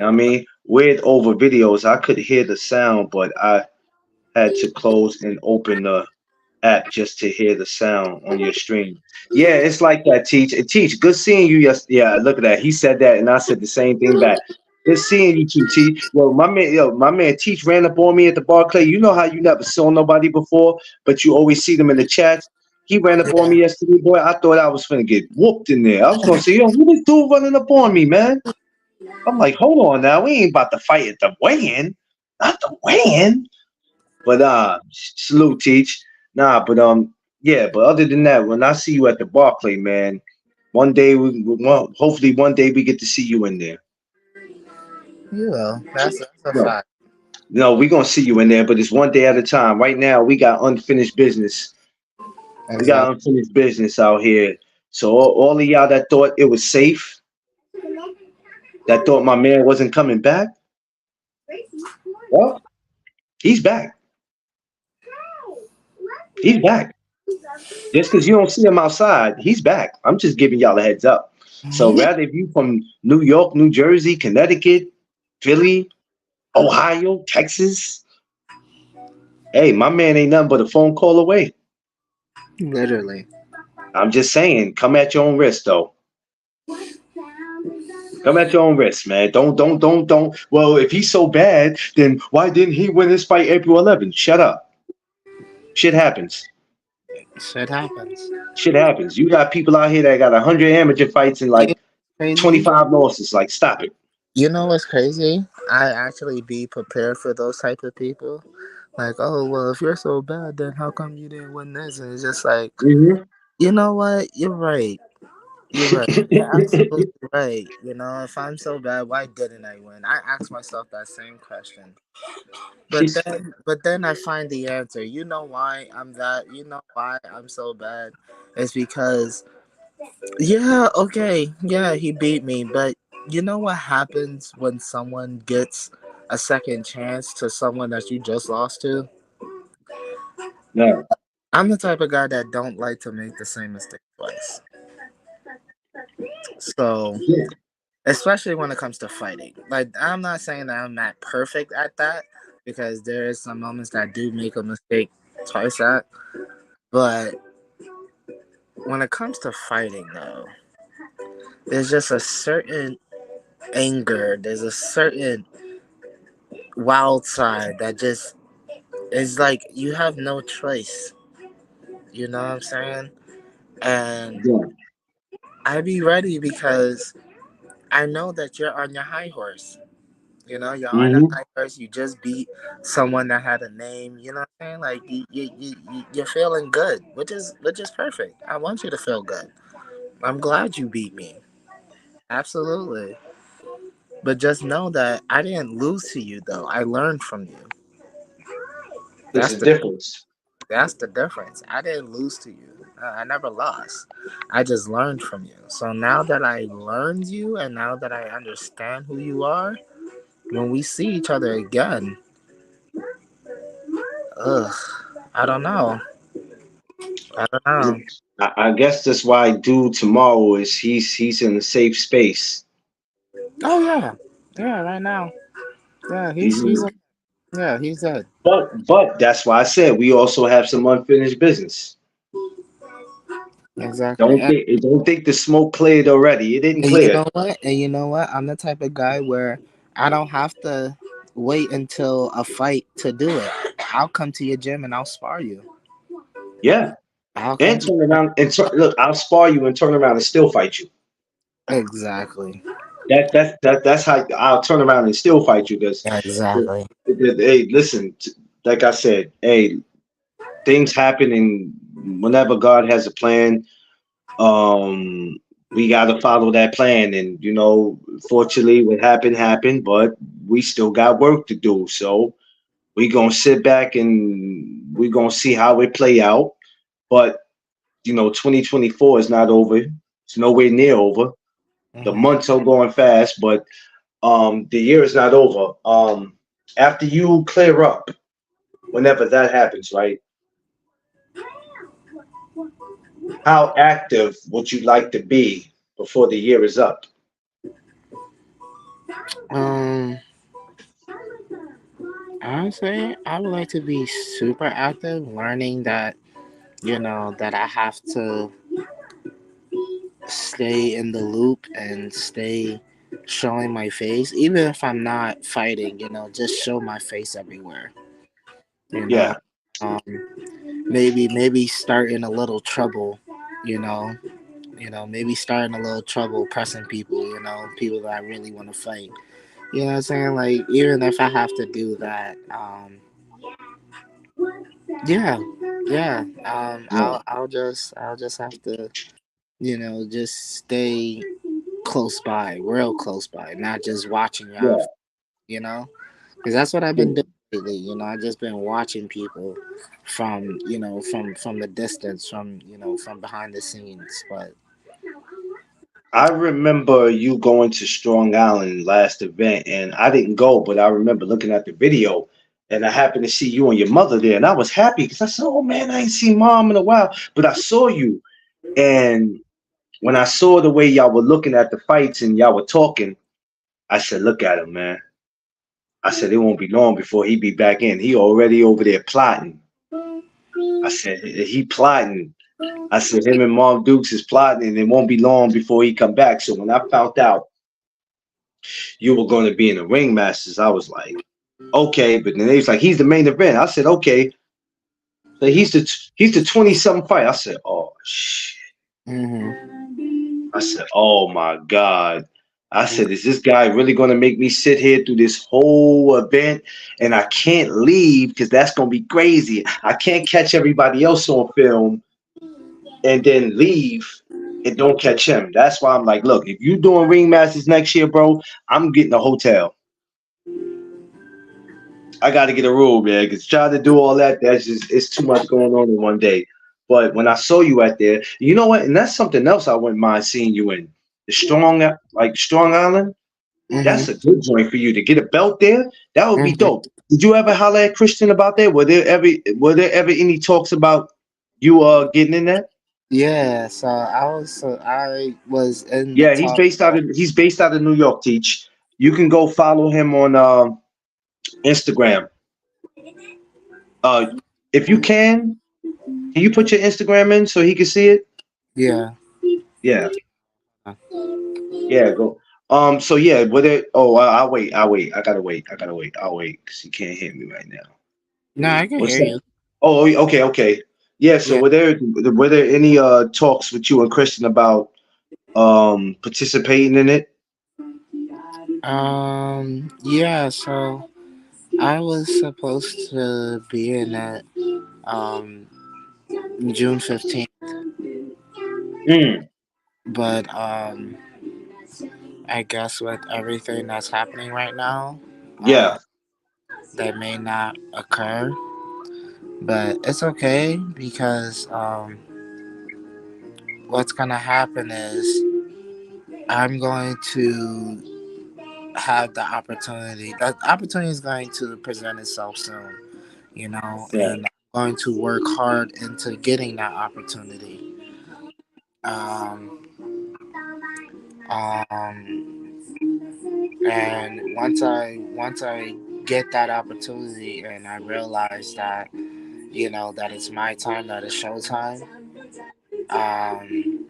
Speaker 1: I mean, with over videos, I could hear the sound, but I had to close and open the app just to hear the sound on your stream. Yeah, it's like that, Teach. Teach, good seeing you. Yes, yeah, look at that. He said that, and I said the same thing back. Good seeing you too, Teach. Yo, my man Teach ran up on me at the Barclay. You know how you never saw nobody before, but you always see them in the chats. He ran up on
Speaker 2: Yeah,
Speaker 1: me yesterday, boy. I thought I was finna get whooped in there. I was gonna say, yo, who this dude running up on me, man? I'm like, hold on now, we ain't about to fight at the weigh-in, not the weigh-in. But salute, Teach. Nah, but yeah. But other than that, when I see you at the Barclay, man, one day hopefully one day we get to see you in there.
Speaker 2: you will. That's a
Speaker 1: No,
Speaker 2: fact.
Speaker 1: no, we gonna see you in there, but it's one day at a time. Right now, we got unfinished business. We got
Speaker 2: Exactly.
Speaker 1: unfinished business out here. So all of y'all that thought it was safe, that thought my man wasn't coming back, well, he's back. He's back. Just because you don't see him outside, he's back. I'm just giving y'all a heads up. So rather if you from New York, New Jersey, Connecticut, Philly, Ohio, Texas, hey, my man ain't nothing but a phone call away.
Speaker 2: Literally.
Speaker 1: I'm just saying, come at your own risk though. Come at your own risk, man. Don't. Well, if he's so bad, then why didn't he win his fight April 11th? Shut up. Shit happens.
Speaker 2: Shit happens.
Speaker 1: Shit happens. You got people out here that got 100 amateur fights and
Speaker 2: You
Speaker 1: like
Speaker 2: crazy?
Speaker 1: 25 losses. Like, stop it.
Speaker 2: You know what's crazy? I actually be prepared for those type of people. Like, oh well, if you're so bad, then how come you didn't win this? And it's just like,
Speaker 1: Hmm.
Speaker 2: you know what? You're right. You're right. You're absolutely right. You know, if I'm so bad, why didn't I win? I ask myself that same question. But then I find the answer. You know why I'm that? You know why I'm so bad? It's because yeah, okay, yeah, he beat me, but you know what happens when someone gets a second chance to someone that you just lost to?
Speaker 1: No.
Speaker 2: I'm the type of guy that don't like to make the same mistake twice. So,
Speaker 1: Yeah.
Speaker 2: especially when it comes to fighting. Like, I'm not saying that I'm not perfect at that because there is some moments that I do make a mistake twice at. But when it comes to fighting, though, there's just a certain anger. There's a certain wild side that just is like you have no choice. You know what I'm saying? And
Speaker 1: Yeah.
Speaker 2: I be ready because I know that you're on your high horse. You know, you're on a
Speaker 1: Hmm.
Speaker 2: high horse. You just beat someone that had a name. You know what I'm saying? Like you're feeling good, which is perfect. I want you to feel good. I'm glad you beat me. Absolutely. But just know that I didn't lose to you though. I learned from you.
Speaker 1: There's
Speaker 2: That's
Speaker 1: a
Speaker 2: the
Speaker 1: difference.
Speaker 2: That's the difference. I didn't lose to you. I never lost. I just learned from you. So now that I learned you and now that I understand who you are, when we see each other again, ugh, I don't know. I don't know.
Speaker 1: I guess that's why dude tomorrow is he's in a safe space.
Speaker 2: Oh yeah, yeah. Right now, yeah. He's
Speaker 1: Hmm.
Speaker 2: yeah. He's dead.
Speaker 1: But that's why I said we also have some unfinished business.
Speaker 2: Exactly.
Speaker 1: Don't think the smoke cleared already. It didn't
Speaker 2: And you
Speaker 1: clear.
Speaker 2: know what? And you know what? I'm the type of guy where I don't have to wait until a fight to do it. I'll come to your gym and I'll spar you.
Speaker 1: Yeah.
Speaker 2: I'll come
Speaker 1: And
Speaker 2: to
Speaker 1: turn around and look, I'll spar you and turn around and still fight you.
Speaker 2: exactly.
Speaker 1: That's how I'll turn around and still fight you because
Speaker 2: Exactly.
Speaker 1: hey, listen, like I said, hey, things happen and whenever God has a plan, um, we gotta follow that plan. And fortunately, what happened happened, but we still got work to do. So we gonna sit back and we gonna see how it play out. But 2024 is not over. It's nowhere near over. The
Speaker 2: Hmm.
Speaker 1: months are going fast, but the year is not over. After you clear up, whenever that happens, right? How active would you like to be before the year is up?
Speaker 2: Um, Honestly, I would like to be super active, learning that that I have to stay in the loop and stay showing my face, even if I'm not fighting. Just show my face everywhere. You know,
Speaker 1: Yeah,
Speaker 2: um, maybe starting a little trouble. You know, maybe starting a little trouble, pressing people. People that I really want to fight. You know what I'm saying? Like even if I have to do that, yeah, yeah.
Speaker 1: yeah,
Speaker 2: I'll just have to just stay close by, real close by, not just watching y'all.
Speaker 1: yeah.
Speaker 2: You know, because that's what I've been doing lately. I just been watching people from from the distance, from behind the scenes. But
Speaker 1: I remember you going to Strong Island last event, and I didn't go, but I remember looking at the video, and I happened to see you and your mother there, and I was happy because I said, "Oh man, I ain't seen mom in a while," but I saw you, and when I saw the way y'all were looking at the fights and y'all were talking, I said, "Look at him, man." I said, "It won't be long before he be back in. He already over there plotting." I said, "He plotting." I said, "Him and Mom Dukes is plotting, and it won't be long before he come back." So when I found out you were going to be in the ringmasters, I was like, okay. But then they was like, he's the main event. I said, okay. So he's the 20 something fight. I said, oh shit. I said, oh my god. I said, is this guy really going to make me sit here through this whole event and I can't leave because that's going to be crazy. I can't catch everybody else on film and then leave and don't catch him. That's why I'm like, look, if you doing ringmasters next year, bro, I'm getting a hotel. I got to get a rule, man, because trying to do all that, that's just, it's too much going on in one day. But when I saw you out there, you know what? And that's something else I wouldn't mind seeing you in. The Strong Island, that's a
Speaker 2: mm-hmm,
Speaker 1: good joint for you to get a belt there. That would be
Speaker 2: mm-hmm.
Speaker 1: dope. Did you ever holler at Christian about that? Were there ever any talks about you getting in that?
Speaker 2: Yeah. So I was in the
Speaker 1: Yeah, he's
Speaker 2: talk.
Speaker 1: based out of he's based out of New York, Teach. You can go follow him on Instagram. Uh if you can you put your Instagram in so he can see it?
Speaker 2: Yeah.
Speaker 1: Yeah, yeah, go. So yeah, what it? Oh, I'll wait. I'll wait. I gotta wait. I gotta wait. I'll wait because he can't hear me right now.
Speaker 2: No, I can
Speaker 1: What's
Speaker 2: hear
Speaker 1: that?
Speaker 2: you.
Speaker 1: Oh, okay, okay. Yeah. So
Speaker 2: Yeah.
Speaker 1: were there any talks with you and Christian about participating in it?
Speaker 2: Yeah. So I was supposed to be in that um June 15th,
Speaker 1: Mm,
Speaker 2: but I guess with everything that's happening right now,
Speaker 1: yeah,
Speaker 2: that may not occur. But it's okay because what's gonna happen is I'm going to have the opportunity. That opportunity is going to present itself soon,
Speaker 1: yeah,
Speaker 2: and I'm going to work hard into getting that opportunity. Um, um, and once I get that opportunity and I realize that that it's my time, that it's showtime. Um,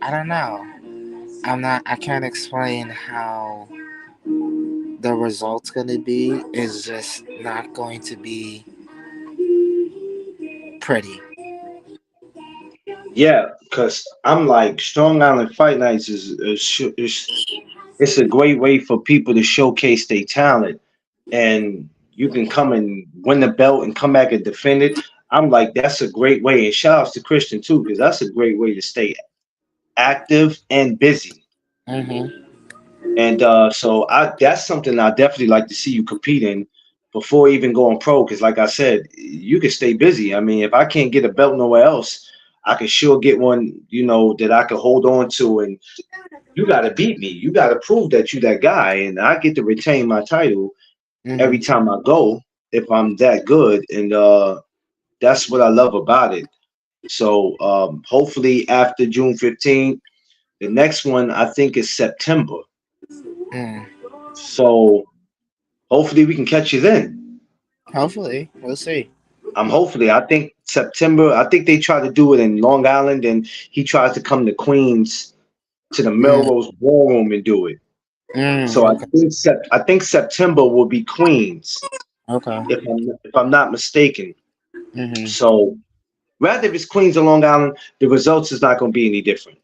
Speaker 2: I don't know. I can't explain how the result's gonna be. It's just not going to be pretty.
Speaker 1: yeah. Because I'm like Strong Island Fight Nights is it's a great way for people to showcase their talent, and you can come and win the belt and come back and defend it. I'm like, that's a great way. And shout outs to Christian too, because that's a great way to stay active and busy.
Speaker 2: Mm-hmm.
Speaker 1: And so I that's something I definitely like to see you compete in before even going pro. Because like I said, you can stay busy. I mean, if I can't get a belt nowhere else, I can sure get one, that I can hold on to. And you got to beat me. You got to prove that you that guy, and I get to retain my title every
Speaker 2: Mm-hmm.
Speaker 1: time I go if I'm that good. And that's what I love about it. So hopefully after June 15th, the next one I think is September.
Speaker 2: Mm.
Speaker 1: So hopefully we can catch you then.
Speaker 2: Hopefully, we'll see.
Speaker 1: Hopefully. I think September. I think they try to do it in Long Island, and he tries to come to Queens to the
Speaker 2: Mm.
Speaker 1: Melrose Ballroom and do it. So
Speaker 2: Okay.
Speaker 1: I think September will be Queens,
Speaker 2: Okay.
Speaker 1: if I'm not mistaken.
Speaker 2: Hmm.
Speaker 1: So rather if it's Queens or Long Island, the results is not going to be any different.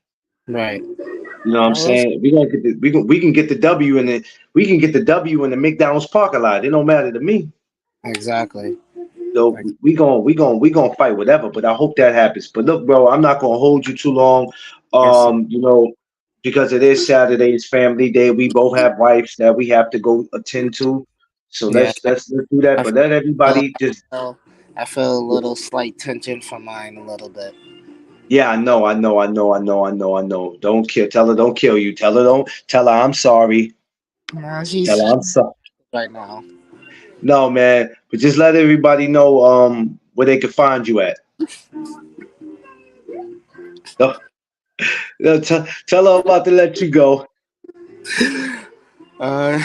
Speaker 2: Right.
Speaker 1: You know what I'm
Speaker 2: Oh, we'll see.
Speaker 1: saying? We can get the W in the McDonald's parking lot. It don't matter to me.
Speaker 2: Exactly.
Speaker 1: So
Speaker 2: Like,
Speaker 1: we gonna fight whatever. But I hope that happens. But look, bro, I'm not gonna hold you too long.
Speaker 2: yes, sir.
Speaker 1: You know, because it is Saturday, it's family day. We both have wives that we have to go attend to. So
Speaker 2: Yeah.
Speaker 1: let's do that.
Speaker 2: I
Speaker 1: But let
Speaker 2: feel,
Speaker 1: everybody just
Speaker 2: I feel a little slight tension from mine a little bit.
Speaker 1: yeah, I know. Don't kill. Tell her don't kill you. Tell her I'm sorry.
Speaker 2: Nah,
Speaker 1: Tell her
Speaker 2: she's
Speaker 1: I'm sorry.
Speaker 2: right now.
Speaker 1: No, man. But just let everybody know where they can find you at. No, no, tell her I'm about to let you go.
Speaker 2: Uh,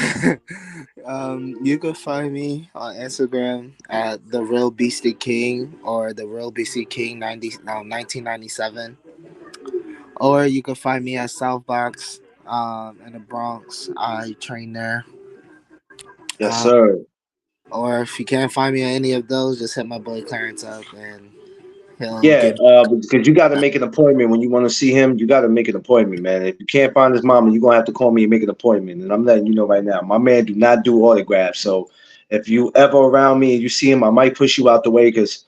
Speaker 2: you can find me on Instagram at the Real Beasty King or the Real Beasty King 1997, or you can find me at Southbox in the Bronx. I train there.
Speaker 1: Yes,
Speaker 2: Uh,
Speaker 1: sir.
Speaker 2: or if you can't find me on any of those, just hit my boy Clarence up and he'll
Speaker 1: Yeah,
Speaker 2: give.
Speaker 1: because you got to make an appointment when you want to see him. You got to make an appointment, man. If you can't find his mama, you're gonna have to call me and make an appointment. And I'm letting you know right now, my man do not do autographs. So if you ever around me and you see him, I might push you out the way because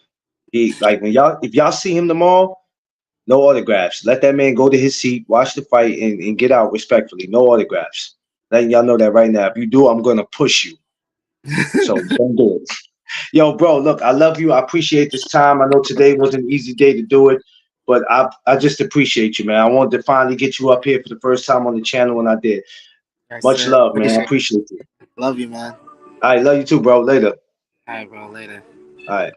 Speaker 1: he like if y'all see him tomorrow, no autographs. Let that man go to his seat, watch the fight, and get out respectfully. No autographs. Letting y'all know that right now. If you do, I'm gonna push you. So don't do it. Yo, bro, look, I love you. I appreciate this time. I know today wasn't an easy day to do it, but I just appreciate you, man. I wanted to finally get you up here for the first time on the channel, and I did.
Speaker 2: I
Speaker 1: Much
Speaker 2: said,
Speaker 1: love, man. I
Speaker 2: appreciate
Speaker 1: appreciate you.
Speaker 2: it. Love you, man.
Speaker 1: All right, love you too, bro. Later.
Speaker 2: All right, bro. Later.
Speaker 1: All right.